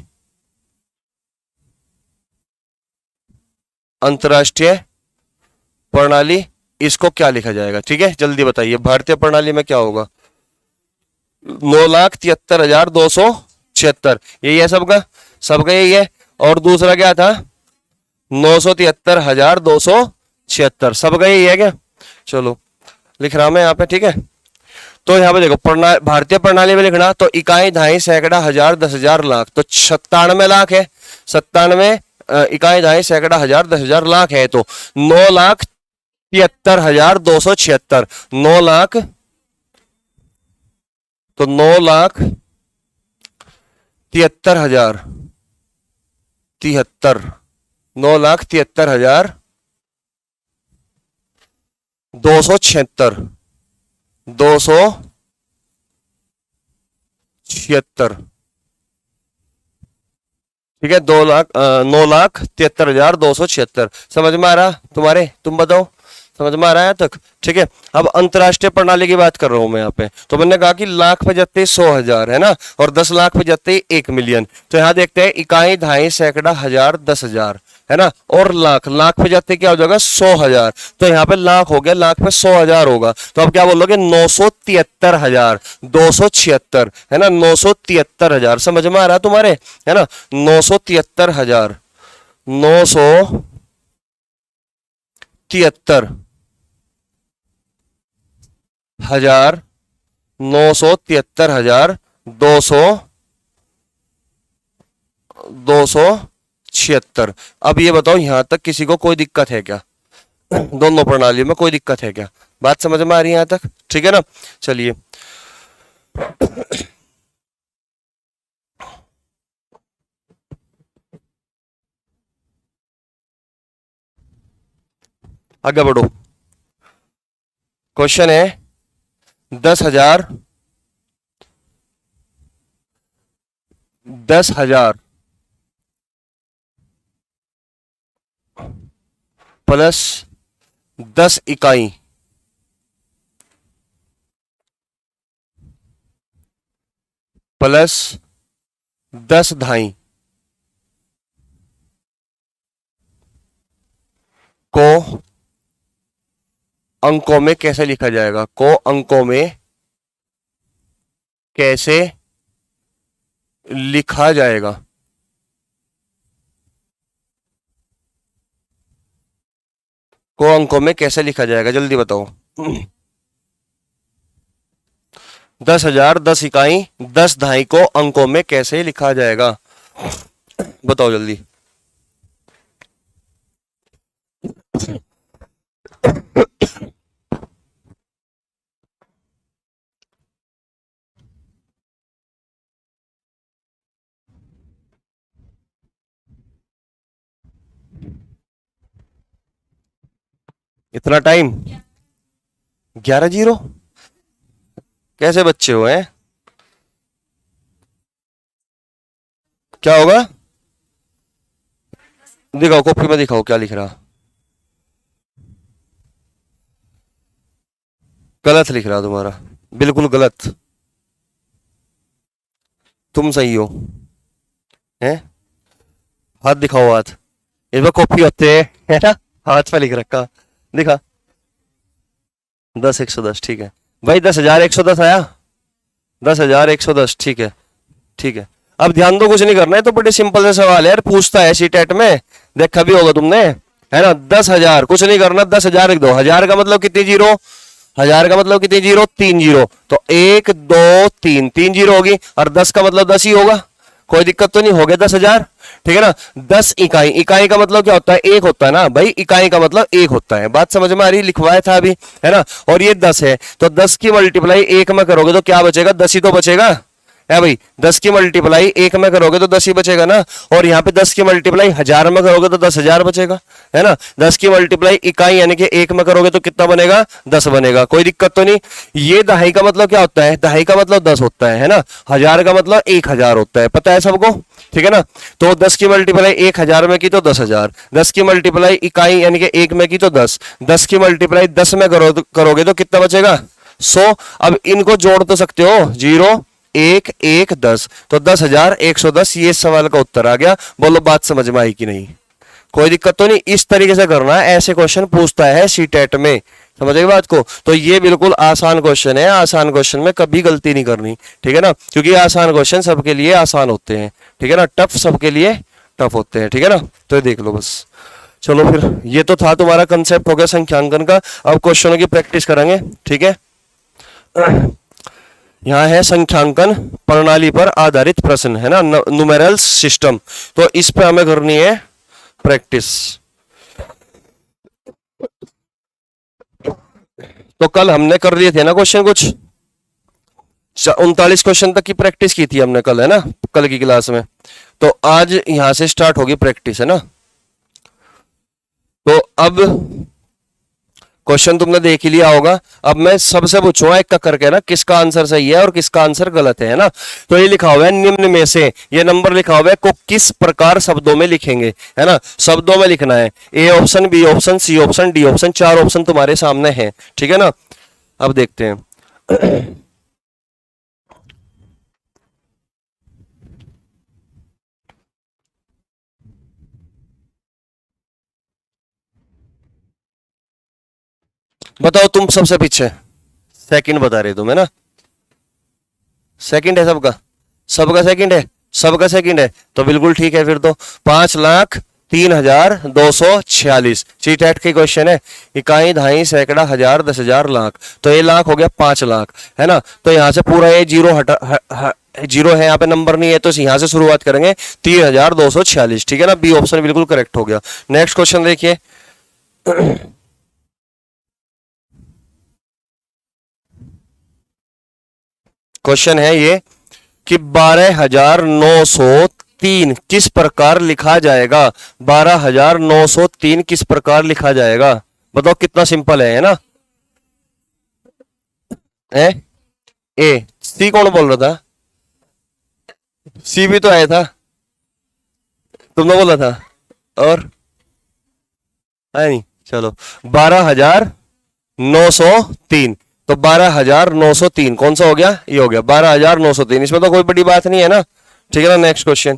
अंतर्राष्ट्रीय प्रणाली, इसको क्या लिखा जाएगा? ठीक है, जल्दी बताइए। भारतीय प्रणाली में क्या होगा? 9,73,276, यही है सबका? सबका यही है। और दूसरा क्या था? 973,276, सबका यही है क्या? चलो लिख रहा मैं यहाँ पे, ठीक है। तो यहाँ पे देखो, भारतीय प्रणाली में लिखना तो इकाई, दहाई, सैकड़ा, हजार, 10,000, लाख। तो 97 लाख है। 97 इकाई, दहाई, सैकड़ा, हजार, 10,000, लाख है। तो 9,73,276, 9 लाख, तो 9,73,000, 73, 9,73,276, 276, ठीक है। 9,73,276। समझ में आ रहा तुम्हारे? तुम बताओ, समझ में आ रहा है तक? ठीक है। अब अंतरराष्ट्रीय प्रणाली की बात कर रहा हूं मैं यहाँ पे। तो मैंने कहा कि लाख पे जाते 100,000 है ना, और 10 लाख पे जाते 1 मिलियन। तो यहाँ देखते हैं इकाई, दहाई, सैकड़ा, हजार, 10,000 है ना, और लाख। लाख पे जाते क्या हो जाएगा? 100,000। तो यहाँ पे लाख हो गया, लाख पे 100,000 होगा। तो अब क्या बोलोगे? 9,73,276 है ना, 9,73,000। समझ में आ रहा तुम्हारे? है ना, 9,73,000, 9,73,000, 9,73,000, 276। अब ये बताओ, यहां तक किसी को कोई दिक्कत है क्या? दोनों प्रणालियों में कोई दिक्कत है क्या? बात समझ में आ रही है यहां तक? ठीक है ना। चलिए आगे बढ़ो। क्वेश्चन है 10,000, 10,000 प्लस 10 इकाई प्लस 10 दहाई को अंकों में कैसे लिखा जाएगा? को अंकों में कैसे लिखा जाएगा? को अंकों में कैसे लिखा जाएगा? जल्दी बताओ। 10,000, 10 इकाई, 10 दहाई को अंकों में कैसे लिखा जाएगा? बताओ जल्दी। इतना टाइम? 11-0? कैसे बच्चे हो हैं? क्या होगा? दिखाओ कॉपी में, दिखाओ क्या लिख रहा। गलत लिख रहा तुम्हारा, बिल्कुल गलत। तुम सही हो हैं? हाथ दिखाओ, हाथ। इसमें कॉपी होते है ना, हाथ पे लिख रखा। दिखा। 10,110, ठीक है भाई। 10,110 आया। 10,110, ठीक है ठीक है। अब ध्यान दो, कुछ नहीं करना है, तो बड़े सिंपल से सवाल है यार, पूछता है सीटेट में, देखा भी होगा तुमने, है ना। 10,000, कुछ नहीं करना, 10,000 लिख दो। 1000 का मतलब कितनी जीरो, 1000 का मतलब कितनी जीरो, 3 जीरो, तो 1 2 3, 3 जीरो होगी, और 10 का मतलब 10 ही होगा, कोई दिक्कत तो नहीं, हो गया 10,000, ठीक है ना। 10 इकाई, इकाई का मतलब क्या होता है, एक होता है ना भाई, इकाई का मतलब एक होता है, बात समझ में आ रही, लिखवाया था अभी, है ना। और ये 10 है, तो 10 की मल्टीप्लाई 1 में करोगे तो क्या बचेगा, 10 ही तो बचेगा, है भाई। 10 की मल्टीप्लाई 1 में करोगे तो 10 ही बचेगा ना, और यहाँ पे 10 की मल्टीप्लाई 1000 में करोगे तो 10,000 बचेगा, है ना। 10 की मल्टीप्लाई इकाई यानी कि 1 में करोगे तो कितना बनेगा, 10 बनेगा, कोई दिक्कत तो नहीं। ये दहाई का मतलब क्या होता है, दहाई का मतलब 10 होता है ना। 1000 का मतलब 1000 होता है, पता है सबको, ठीक है ना। तो 10 की मल्टीप्लाई 1000 में की तो 10,000, 10 की मल्टीप्लाई इकाई यानी कि 1 में की तो 10, 10 की मल्टीप्लाई 10 में करोगे तो कितना बचेगा, 100। अब इनको जोड़ तो सकते हो, 0 1 1 10, तो 10,110, ये सवाल का उत्तर आ गया। बोलो बात समझ में आई कि नहीं, कोई दिक्कत तो नहीं। इस तरीके से करना है, ऐसे क्वेश्चन पूछता है सीटेट में, समझ गए बात को। तो ये बिल्कुल आसान क्वेश्चन है, आसान क्वेश्चन में कभी गलती नहीं करनी, ठीक है ना, क्योंकि आसान क्वेश्चन सबके लिए आसान होते हैं, ठीक है ना, टफ सबके लिए टफ होते हैं, ठीक है ना। तो ये देख लो बस। चलो फिर, ये तो था तुम्हारा कंसेप्ट हो गया संख्यांकन का। अब क्वेश्चनों की प्रैक्टिस करेंगे, ठीक है। यहाँ है संख्यांकन प्रणाली पर आधारित प्रश्न, है ना, न्यूमेरल्स सिस्टम, तो इस पे हमें करनी है प्रैक्टिस। तो कल हमने कर लिए थे ना क्वेश्चन, कुछ 39 क्वेश्चन तक की प्रैक्टिस की थी हमने कल, है ना, कल की क्लास में। तो आज यहां से स्टार्ट होगी प्रैक्टिस, है ना। तो अब क्वेश्चन तुमने देख ही लिया होगा, अब मैं सबसे पूछूंगा एक का करके ना, किसका आंसर सही है और किसका आंसर गलत है ना। तो ये लिखा हुआ है निम्न में से, ये नंबर लिखा हुआ है को किस प्रकार शब्दों में लिखेंगे, है ना, शब्दों में लिखना है। A option, B option, C option, D option, 4 option तुम्हारे सामने है, ठीक है ना। अब देखते हैं। बताओ तुम सबसे पीछे, सेकंड बता रहे तुम, है ना, सेकंड है सबका, सबका सेकंड है, सबका सेकंड है, तो बिल्कुल ठीक है फिर तो। 5,03,246 सीटेट के क्वेश्चन है, इकाई दहाई सैकड़ा हजार 10,000 लाख, तो ये लाख हो गया 5 लाख, है ना। तो यहां से पूरा ये जीरो हटा, जीरो है यहाँ पे, नंबर नहीं है, तो यहां से शुरुआत करेंगे 3,246, ठीक है ना। बी ऑप्शन बिल्कुल करेक्ट हो गया। नेक्स्ट क्वेश्चन देखिए। क्वेश्चन है ये कि 12,903 किस प्रकार लिखा जाएगा, 12,903 किस प्रकार लिखा जाएगा, बताओ कितना सिंपल है ना। है ए, सी कौन बोल रहा था, सी भी तो आया था, तुमने बोला था, और है नहीं, चलो 12,903, तो 12,903 कौन सा हो गया, ये हो गया 12,903, इसमें तो कोई बड़ी बात नहीं है ना, ठीक है ना। Next question.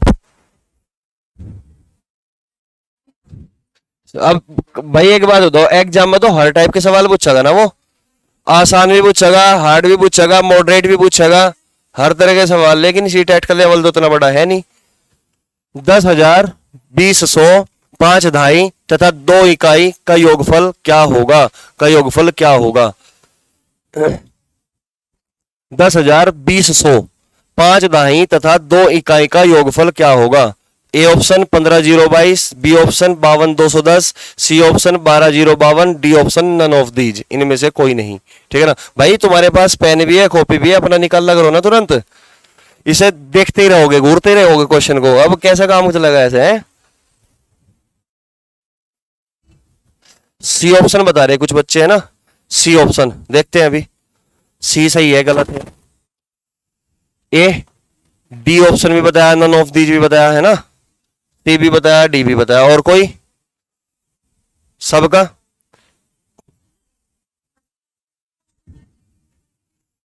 अब भाई एक बात बताओ, एग्जाम में तो हर टाइप के सवाल पूछेगा ना, वो आसान भी पूछेगा, हार्ड भी पूछेगा, मॉडरेट भी पूछेगा, हर तरह के सवाल, लेकिन सीटेट का लेवल तो उतना बड़ा है नहीं। 10,000, 20,100, 5 दहाई तथा 2 इकाई का योगफल क्या होगा, का योगफल क्या होगा। 10,000, 20,100, 5 दहाई तथा 2 इकाई का योगफल क्या होगा। A option 15,022, B option 52,210, C option 12,052, D option none of these, इनमें से कोई नहीं, ठीक है ना। भाई तुम्हारे पास पेन भी है, कॉपी भी है, अपना निकाल लग रहा ना तुरंत, इसे देखते ही रहोगे, घूरते ही रहोगे क्वेश्चन को। अब कैसा काम चलेगा ऐसे, है। सी ऑप्शन बता रहे कुछ बच्चे, है ना, सी ऑप्शन देखते हैं अभी, सी सही है गलत है। ए, डी ऑप्शन भी बताया, नन ऑफ दीज भी बताया, है ना, सी भी बताया, डी भी बताया, और कोई सबका,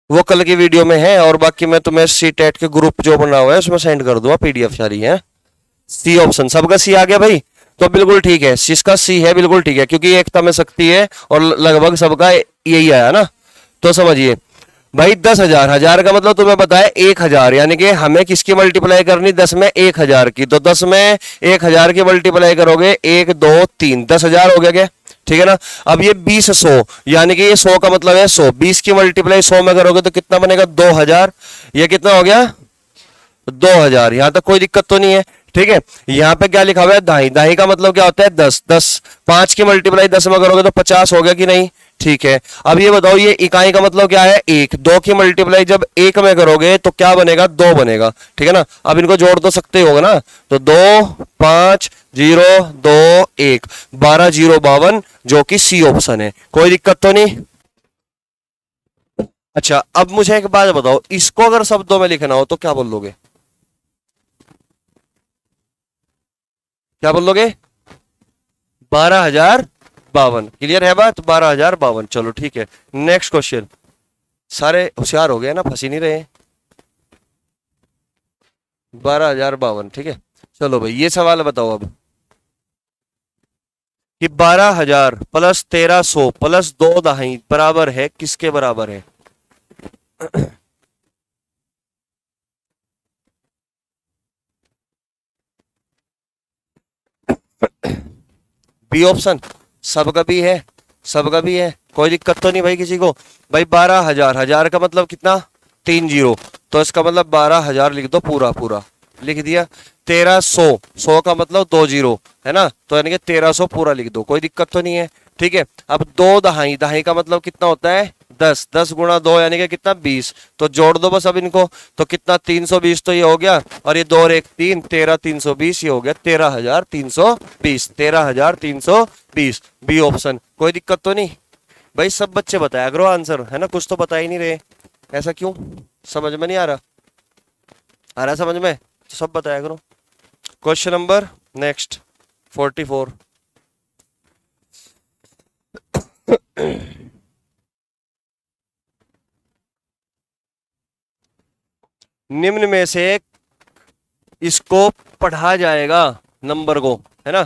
वो कल की वीडियो में है, और बाकी मैं तुम्हें सी टेट के ग्रुप जो बना हुआ है उसमें सेंड कर दूंगा, पीडीएफ सारी है। सी ऑप्शन सबका सी आ गया भाई, तो बिल्कुल ठीक है, जिसका सी है बिल्कुल ठीक है, क्योंकि एकता में शक्ति है और लगभग सबका यही आया ना, तो समझिए। भाई 10,000, हजार का मतलब तुम्हें पता है 1,000, यानी कि हमें किसकी मल्टीप्लाई करनी, 10 में 1,000 की, तो 10 में 1,000 की मल्टीप्लाई करोगे 1 2 3, 10,000 हो गया क्या, ठीक है ना। अब ये 20 100, यानी कि ये 100 का मतलब है 100, 20 की मल्टीप्लाई 100 में करोगे तो कितना बनेगा 2,000, ये कितना हो गया 2,000, यहां तक कोई दिक्कत तो नहीं है, ठीक है। यहां पे क्या लिखा हुआ है दाही, दाही का मतलब क्या होता है 10, 10 5 की मल्टीप्लाई 10 में करोगे तो 50 हो गया कि नहीं, ठीक है। अब ये बताओ ये इकाई का मतलब क्या है 1, 2 की मल्टीप्लाई जब 1 में करोगे तो क्या बनेगा 2 बनेगा, ठीक है ना। अब इनको जोड़ तो सकते होगा ना, तो 2 5 0 2 1, 12 0 52, जो कि सी ऑप्शन है, कोई दिक्कत तो नहीं। अच्छा अब मुझे एक बात बताओ, इसको अगर शब्दों में लिखना हो तो क्या बोल लोगे, क्या बोल लोगे 12,052, क्लियर है बात, 12,052, चलो ठीक है। नेक्स्ट क्वेश्चन, सारे होशियार हो गए ना, फंसी नहीं रहे, 12,052, ठीक है। चलो भाई ये सवाल बताओ अब कि 12,000 प्लस 1,300 प्लस 2 दहाई बराबर है किसके बराबर है। बी ऑप्शन, सबका भी है, सबका भी है, कोई दिक्कत तो नहीं भाई किसी को। भाई 12,000, हजार का मतलब कितना 3 जीरो, तो इसका मतलब 12,000 लिख दो, पूरा पूरा लिख दिया। 1,300, 100 का मतलब 2 जीरो है ना, तो यानी कि 1,300 पूरा लिख दो, कोई दिक्कत तो नहीं है, ठीक है। अब 2 दहाई, दहाई का मतलब कितना होता है 10, 10 गुणा 2 यानी कि कितना 20, तो जोड़ दो बस अब इनको, तो कितना 320, तो ये हो गया, और ये 2 और 1 3, 13,320, ये हो गया 13,320, 13,320, बी ऑप्शन, कोई दिक्कत तो नहीं। भाई सब बच्चे बताया करो आंसर, है ना, कुछ तो बता ही नहीं रहे, ऐसा क्यों, समझ में नहीं आ रहा, आ रहा है समझ में तो सब बताया करो। क्वेश्चन नंबर नेक्स्ट 44, निम्न में से इसको पढ़ा जाएगा नंबर को, है ना।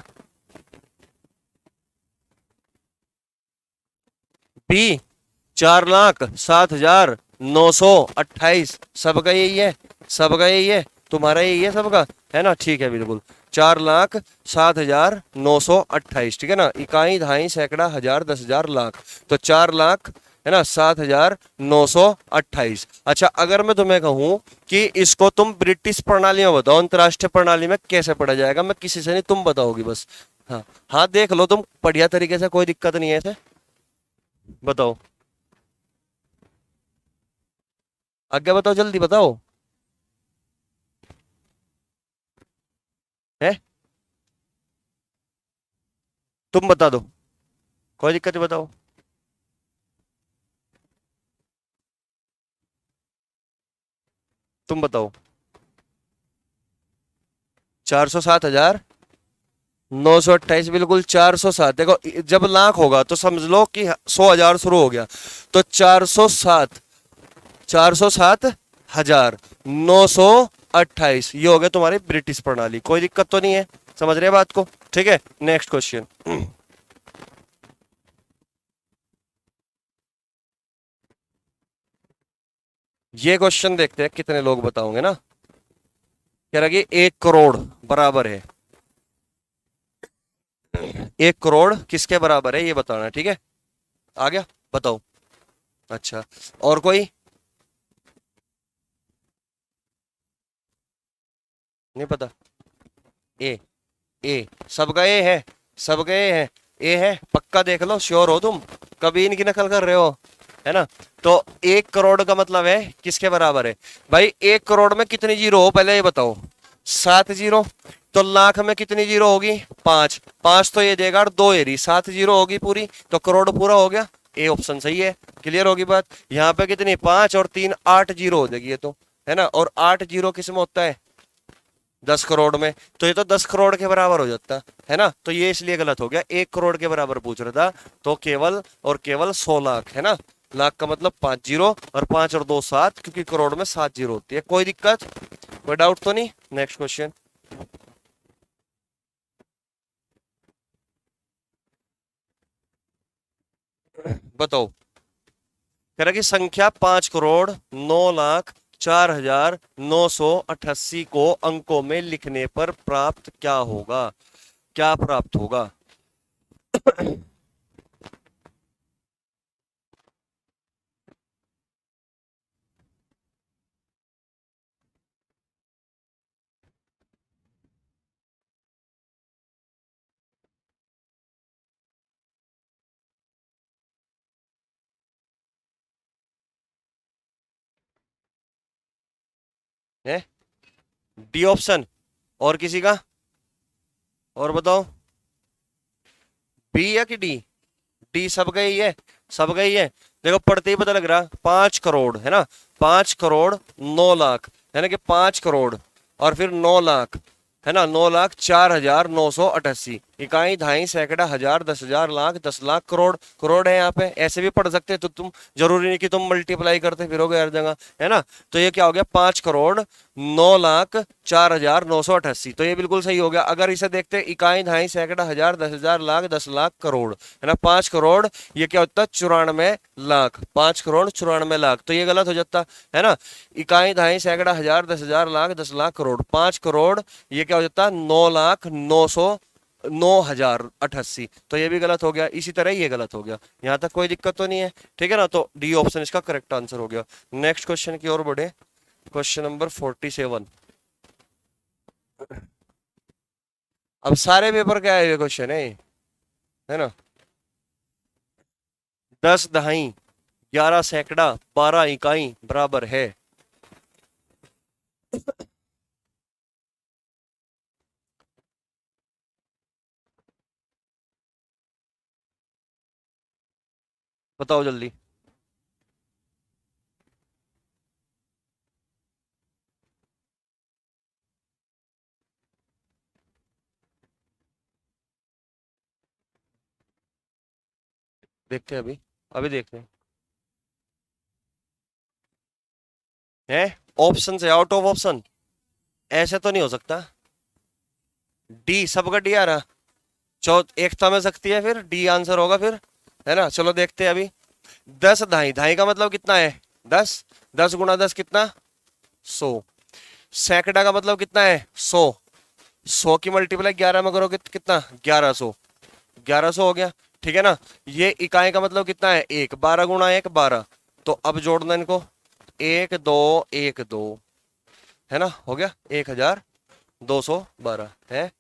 बी 4,07,928, सबका यही है, सबका यही है, तुम्हारा यही है सबका, है ना, ठीक है बिल्कुल। 4,07,928, ठीक है ना, इकाई दहाई सैकड़ा हजार 10,000 लाख, तो 4,00,000 है ना 7,928। अच्छा अगर मैं तुम्हें कहूं कि इसको तुम ब्रिटिश प्रणाली में बताओ, अंतरराष्ट्रीय प्रणाली में कैसे पढ़ा जाएगा, मैं किसी से नहीं, तुम बताओगी बस। हाँ हाँ देख लो तुम बढ़िया तरीके से, कोई दिक्कत नहीं है ऐसे, बताओ आगे, बताओ जल्दी बताओ, है तुम बता दो, कोई दिक्कत नहीं, बताओ, तुम बताओ। 407,928, बिल्कुल 407, देखो जब लाख होगा तो समझ लो कि 100,000 शुरू हो गया, तो 407, 407,928, ये हो गया तुम्हारी ब्रिटिश प्रणाली, कोई दिक्कत तो नहीं है, समझ रहे बात को, ठीक है। नेक्स्ट क्वेश्चन, ये क्वेश्चन देखते हैं कितने लोग बताओगे ना। कह रहा कि 1 करोड़ बराबर है, 1 करोड़ किसके बराबर है ये बताना है, ठीक है, आ गया, बताओ। अच्छा और कोई नहीं पता, ए, ए सबका ए है, सबका ए है, ए है पक्का, देख लो श्योर हो तुम, कभी इनकी नकल कर रहे हो, है ना। तो 1 करोड़ का मतलब है किसके बराबर है, भाई 1 करोड़ में कितनी जीरो हो पहले ये बताओ, 7 जीरो, तो लाख में कितनी जीरो होगी 5, 5 तो ये देगा और 2 ये रही, 7 जीरो होगी पूरी, तो करोड़ पूरा हो गया, ए ऑप्शन सही है, क्लियर होगी बात। यहाँ पे कितनी 5 और 3 8 जीरो हो जाएगी ये तो, है ना, और 8 जीरो किस में होता है 10 करोड़ में, तो ये तो 10 करोड़ के बराबर हो जाता है ना, तो ये इसलिए गलत हो गया, 1 करोड़ के बराबर पूछ रहा था, तो केवल और केवल 100 लाख, है ना, लाख का मतलब 5 जीरो, और 5 और 2 7, क्योंकि करोड़ में 7 जीरो होती है, कोई दिक्कत, कोई डाउट तो नहीं। नेक्स्ट क्वेश्चन, बताओ कह रहा कि संख्या 5,09,04,988 को अंकों में लिखने पर प्राप्त क्या होगा, क्या प्राप्त होगा। है डी ऑप्शन, और किसी का, और बताओ, बी या कि डी। डी सब गई है, सब गई है। देखो पढ़ते ही पता लग रहा, 5 करोड़ है ना, 5,09,00,000 है ना, कि 5 करोड़ और फिर 9 लाख है ना, 9,04,988 इकाई धाई सैकड़ा हजार 10,000 लाख 10 लाख करोड़, करोड़ है यहाँ पे, ऐसे भी पढ़ सकते हैं। तो तुम जरूरी नहीं कि तुम मल्टीप्लाई करते फिरोगे हर जगह, है ना। तो ये क्या हो गया, 5,09,04,988, तो ये बिल्कुल सही हो गया। अगर इसे देखते इकाई धाई सैकड़ा हजार 10,000 लाख 10 लाख करोड़ है ना, 5 करोड़, ये क्या होता है 94 लाख, 5 करोड़ 94 लाख, तो ये गलत हो जाता है ना। इकाई धाई सैकड़ा हजार 10,000 लाख 10 लाख करोड़, 5 करोड़, ये क्या हो जाता 9,09,000 9,088, तो ये भी गलत हो गया। इसी तरह ये गलत हो गया, यहां तक कोई दिक्कत तो नहीं है, ठीक है ना। तो डी ऑप्शन इसका करेक्ट आंसर हो गया। नेक्स्ट क्वेश्चन की ओर बढ़े, क्वेश्चन नंबर 47। अब सारे पेपर का है ये क्वेश्चन है ना। 10 दहाई 11 सैकड़ा 12 इकाई बराबर है। बताओ जल्दी। देखते हैं अभी, अभी देखते हैं। है ऑप्शन से आउट ऑफ ऑप्शन, ऐसे तो नहीं हो सकता। डी सबका डी आ रहा, एकता में सकती है, फिर डी आंसर होगा फिर, है ना। चलो देखते हैं अभी। 10 दहाई, दहाई का मतलब कितना है 10, 10 गुणा 10 कितना 100। सैकड़ा का मतलब कितना है 100, 100 की मल्टीप्लाई 11 में करोगे तो कितना 1100, 1100 हो गया, ठीक है ना। ये इकाई का मतलब कितना है 1, 12 गुणा 1 12, तो अब जोड़ना इनको 1 2 1 2 है ना, हो गया 1,212 है।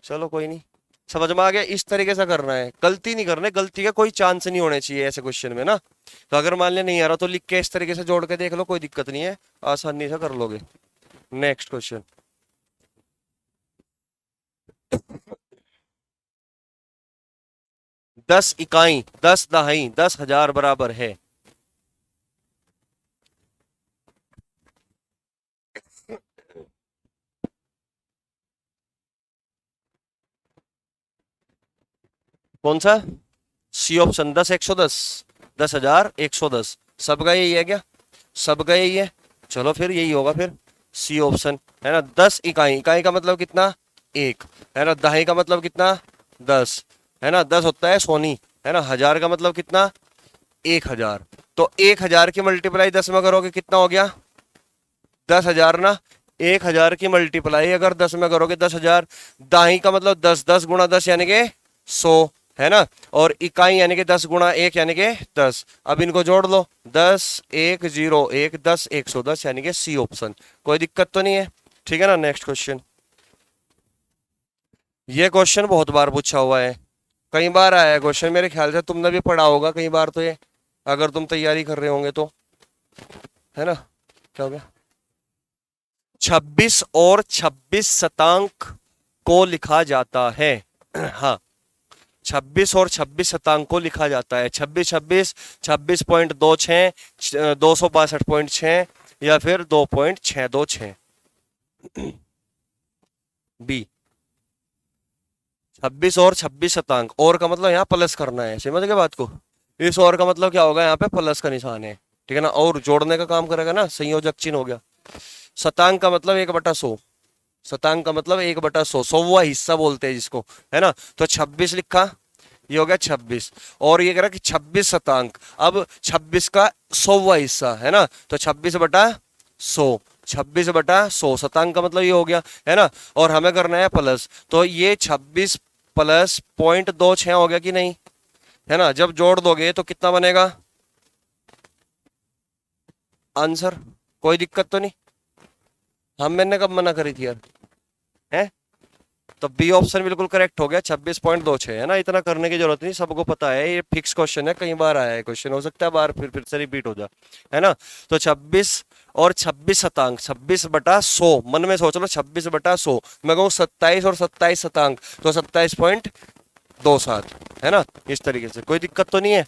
चलो कोई नहीं, समझ में आ गया। इस तरीके से करना है, गलती नहीं करना है, गलती का कोई चांस नहीं होने चाहिए ऐसे क्वेश्चन में ना। तो अगर मान लिया नहीं आ रहा तो लिख के इस तरीके से जोड़ के देख लो, कोई दिक्कत नहीं है, आसानी से कर लोगे। Next question. 10 इकाई 10 दहाई 10,000 बराबर है। कौन सा, सी ऑप्शन 10 110, 10,110, सबका यही है क्या, सबका यही है। चलो फिर यही होगा फिर, सी ऑप्शन है ना। 10 इकाई, इकाई का मतलब कितना 1 है ना, दहाई का मतलब कितना 10 है ना, 10 होता है सोनी है ना, हजार का मतलब कितना 1,000, तो 1,000 की मल्टीप्लाई 10 में करोगे कितना हो गया 10,000 ना। 1,000 की मल्टीप्लाई अगर 10 में करोगे 10,000, दाही का मतलब 10, 10 गुणा 10 यानी कि 100 है ना, और इकाई यानी कि 10 गुणा 1 यानी कि 10। अब इनको जोड़ लो, 10 1 0 1 10 110 यानी कि सी ऑप्शन, कोई दिक्कत तो नहीं है, ठीक है ना। Next question. ये क्वेश्चन बहुत बार पूछा हुआ है, कई बार आया है क्वेश्चन, मेरे ख्याल से तुमने भी पढ़ा होगा कई बार तो ये, अगर तुम तैयारी कर रहे होंगे तो, है ना। क्या हो गया, 26 और 26 शतांक को लिखा जाता है। हाँ, 26 और 26 शतांक को लिखा जाता है, 26 26 26.26 262.6 या फिर 2.626। बी 26 और 26 शतांक, और का मतलब यहाँ प्लस करना है, समझ गए बात को। इस और का मतलब क्या होगा, यहाँ पे प्लस का निशान है, ठीक है ना, और जोड़ने का काम करेगा ना, संयोजक चिन्ह हो गया। शतांक का मतलब 1/100, शतांक का मतलब 1/100, 100वां हिस्सा बोलते हैं जिसको, है ना। तो 26 लिखा, ये हो गया 26, और ये कह रहा है कि 26 शतांक। अब 26 का 100वां हिस्सा है ना, तो 26/100, 26/100 शतांक का मतलब ये हो गया है ना। और हमें करना है प्लस, तो ये 26 प्लस 0.26 हो गया कि नहीं, है ना। जब जोड़ दोगे तो कितना बनेगा आंसर, कोई दिक्कत तो नहीं। हम मैंने कब मना करी थी यार, है। तो बी ऑप्शन बिल्कुल करेक्ट हो गया, 26.26 है ना। इतना करने की जरूरत नहीं, सबको पता है, ये फिक्स क्वेश्चन है, कई बार आया है क्वेश्चन, हो सकता है बार फिर से रिपीट हो जाए, है ना। तो 26 और 26 शतांक, 26/100, मन में सोच लो 26/100, मैं कहूँ 27 और 27 शतांक, तो 27.27, है ना। इस तरीके से कोई दिक्कत तो नहीं है।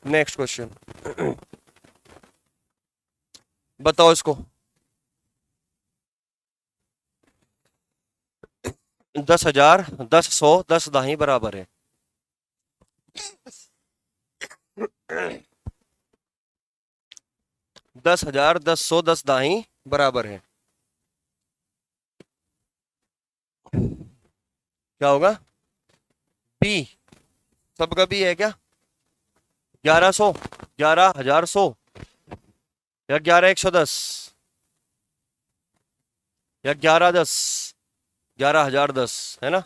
नेक्स्ट क्वेश्चन बताओ इसको। 10,000, 10, 100, 10 दाही बराबर है। 10,000, 10, 100, 10 दाही बराबर है, क्या होगा बी, सबका बी है क्या। 1100, 11,100, या 11,110, या 11,10, 11,010, है ना।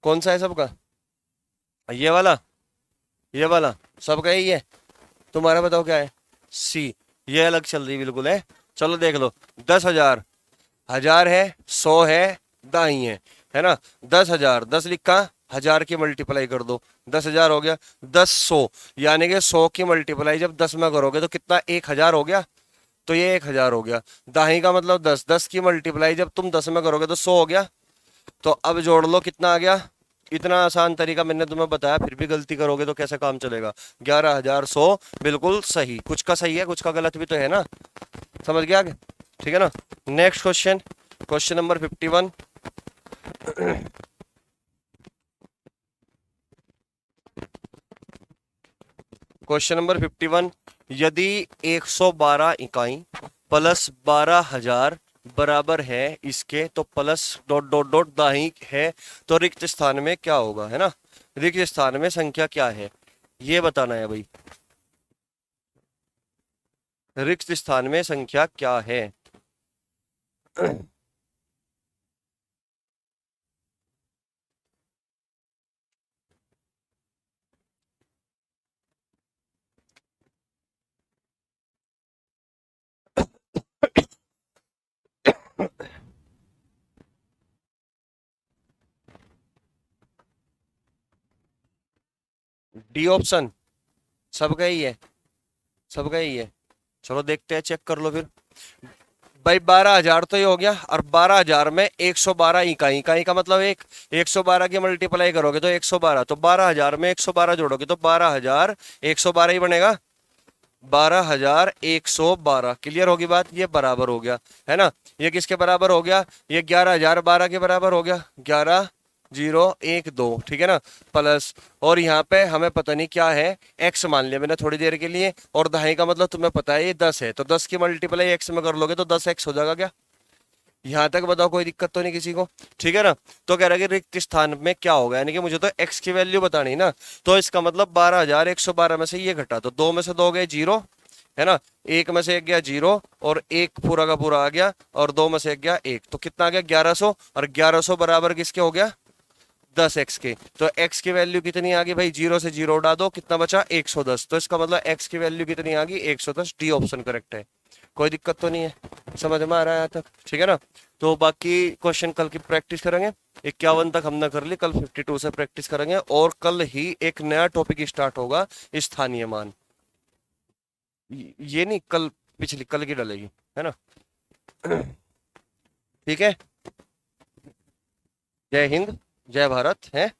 कौन सा है सबका, ये वाला, ये वाला सबका यही है। तुम्हारा बताओ क्या है, सी, ये अलग चल रही बिल्कुल है। चलो देख लो, 10,000, 1000 है, 100 है, दाई है ना। 10,000, 10 लिखा, 1000 की मल्टीप्लाई कर दो, 10,000 हो गया। 10, 100, यानी कि 100 की मल्टीप्लाई जब 10 में करोगे तो कितना, 1,000 हो गया, तो ये 1,000 हो गया। दाही का मतलब 10, 10 की मल्टीप्लाई जब तुम 10 में करोगे तो 100 हो गया। तो अब जोड़ लो कितना आ गया। इतना आसान तरीका मैंने तुम्हें बताया, फिर भी गलती करोगे तो कैसे काम चलेगा। 11,100 बिल्कुल सही, कुछ का सही है कुछ का गलत भी तो है ना, समझ गया आगे, ठीक है ना। Next question, question number 51। Question number 51, यदि 112 इकाई प्लस 12,000 बराबर है इसके, तो प्लस डॉट डॉट डॉट दाही है, तो रिक्त स्थान में क्या होगा, है ना। रिक्त स्थान में संख्या क्या है, ये बताना है भाई। रिक्त स्थान में संख्या क्या है। डी ऑप्शन, सबका ही है, सबका ही है। चलो देखते हैं, चेक कर लो फिर भाई। 12,000 तो ये हो गया, और 12,000 में 112 इकाई, इकाई का मतलब एक, 112 की मल्टीप्लाई करोगे तो 112, तो 12,000 में 112 जोड़ोगे तो 12,112 ही बनेगा। 12,112, क्लियर होगी बात, ये बराबर हो गया, है ना। ये किसके बराबर हो गया, ये 11,012 के बराबर हो गया, 11,012, ठीक है ना। प्लस, और यहाँ पे हमें पता नहीं क्या है, एक्स मान लिया मैंने थोड़ी देर के लिए, और दहाई का मतलब तुम्हें पता है ये 10 है, तो 10 की मल्टीप्लाई एक्स में कर लोगे तो 10x हो जाएगा क्या। यहां तक बताओ, कोई दिक्कत तो नहीं किसी को, ठीक है ना। तो कह रहा है कि रिक्त स्थान में क्या होगा, यानी कि मुझे तो x की वैल्यू बतानी ना, तो इसका मतलब 12,112 में से ये घटा, तो 2 में से 2 गए 0, है ना। 1 में से 1 गया 0, और 1 पूरा का पूरा आ गया, और 2 में से 1 गया 1, तो कितना आ गया 1100, और 1100 बराबर किसके हो गया 10x के। तो x की वैल्यू कितनी आ गई भाई, 0 से 0 उड़ा दो, कितना बचा 110, तो इसका मतलब x की वैल्यू कितनी आ गई 110, डी ऑप्शन करेक्ट है। कोई दिक्कत तो नहीं है, समझ में आ रहा है यहाँ तक, ठीक है ना। तो बाकी क्वेश्चन कल की प्रैक्टिस करेंगे, 51 तक हमने कर ली, कल 52 से प्रैक्टिस करेंगे, और कल ही एक नया टॉपिक स्टार्ट होगा, स्थानीय मान। ये नहीं, कल पिछली कल की डलेगी, है ना। ठीक है, जय हिंद, जय भारत है।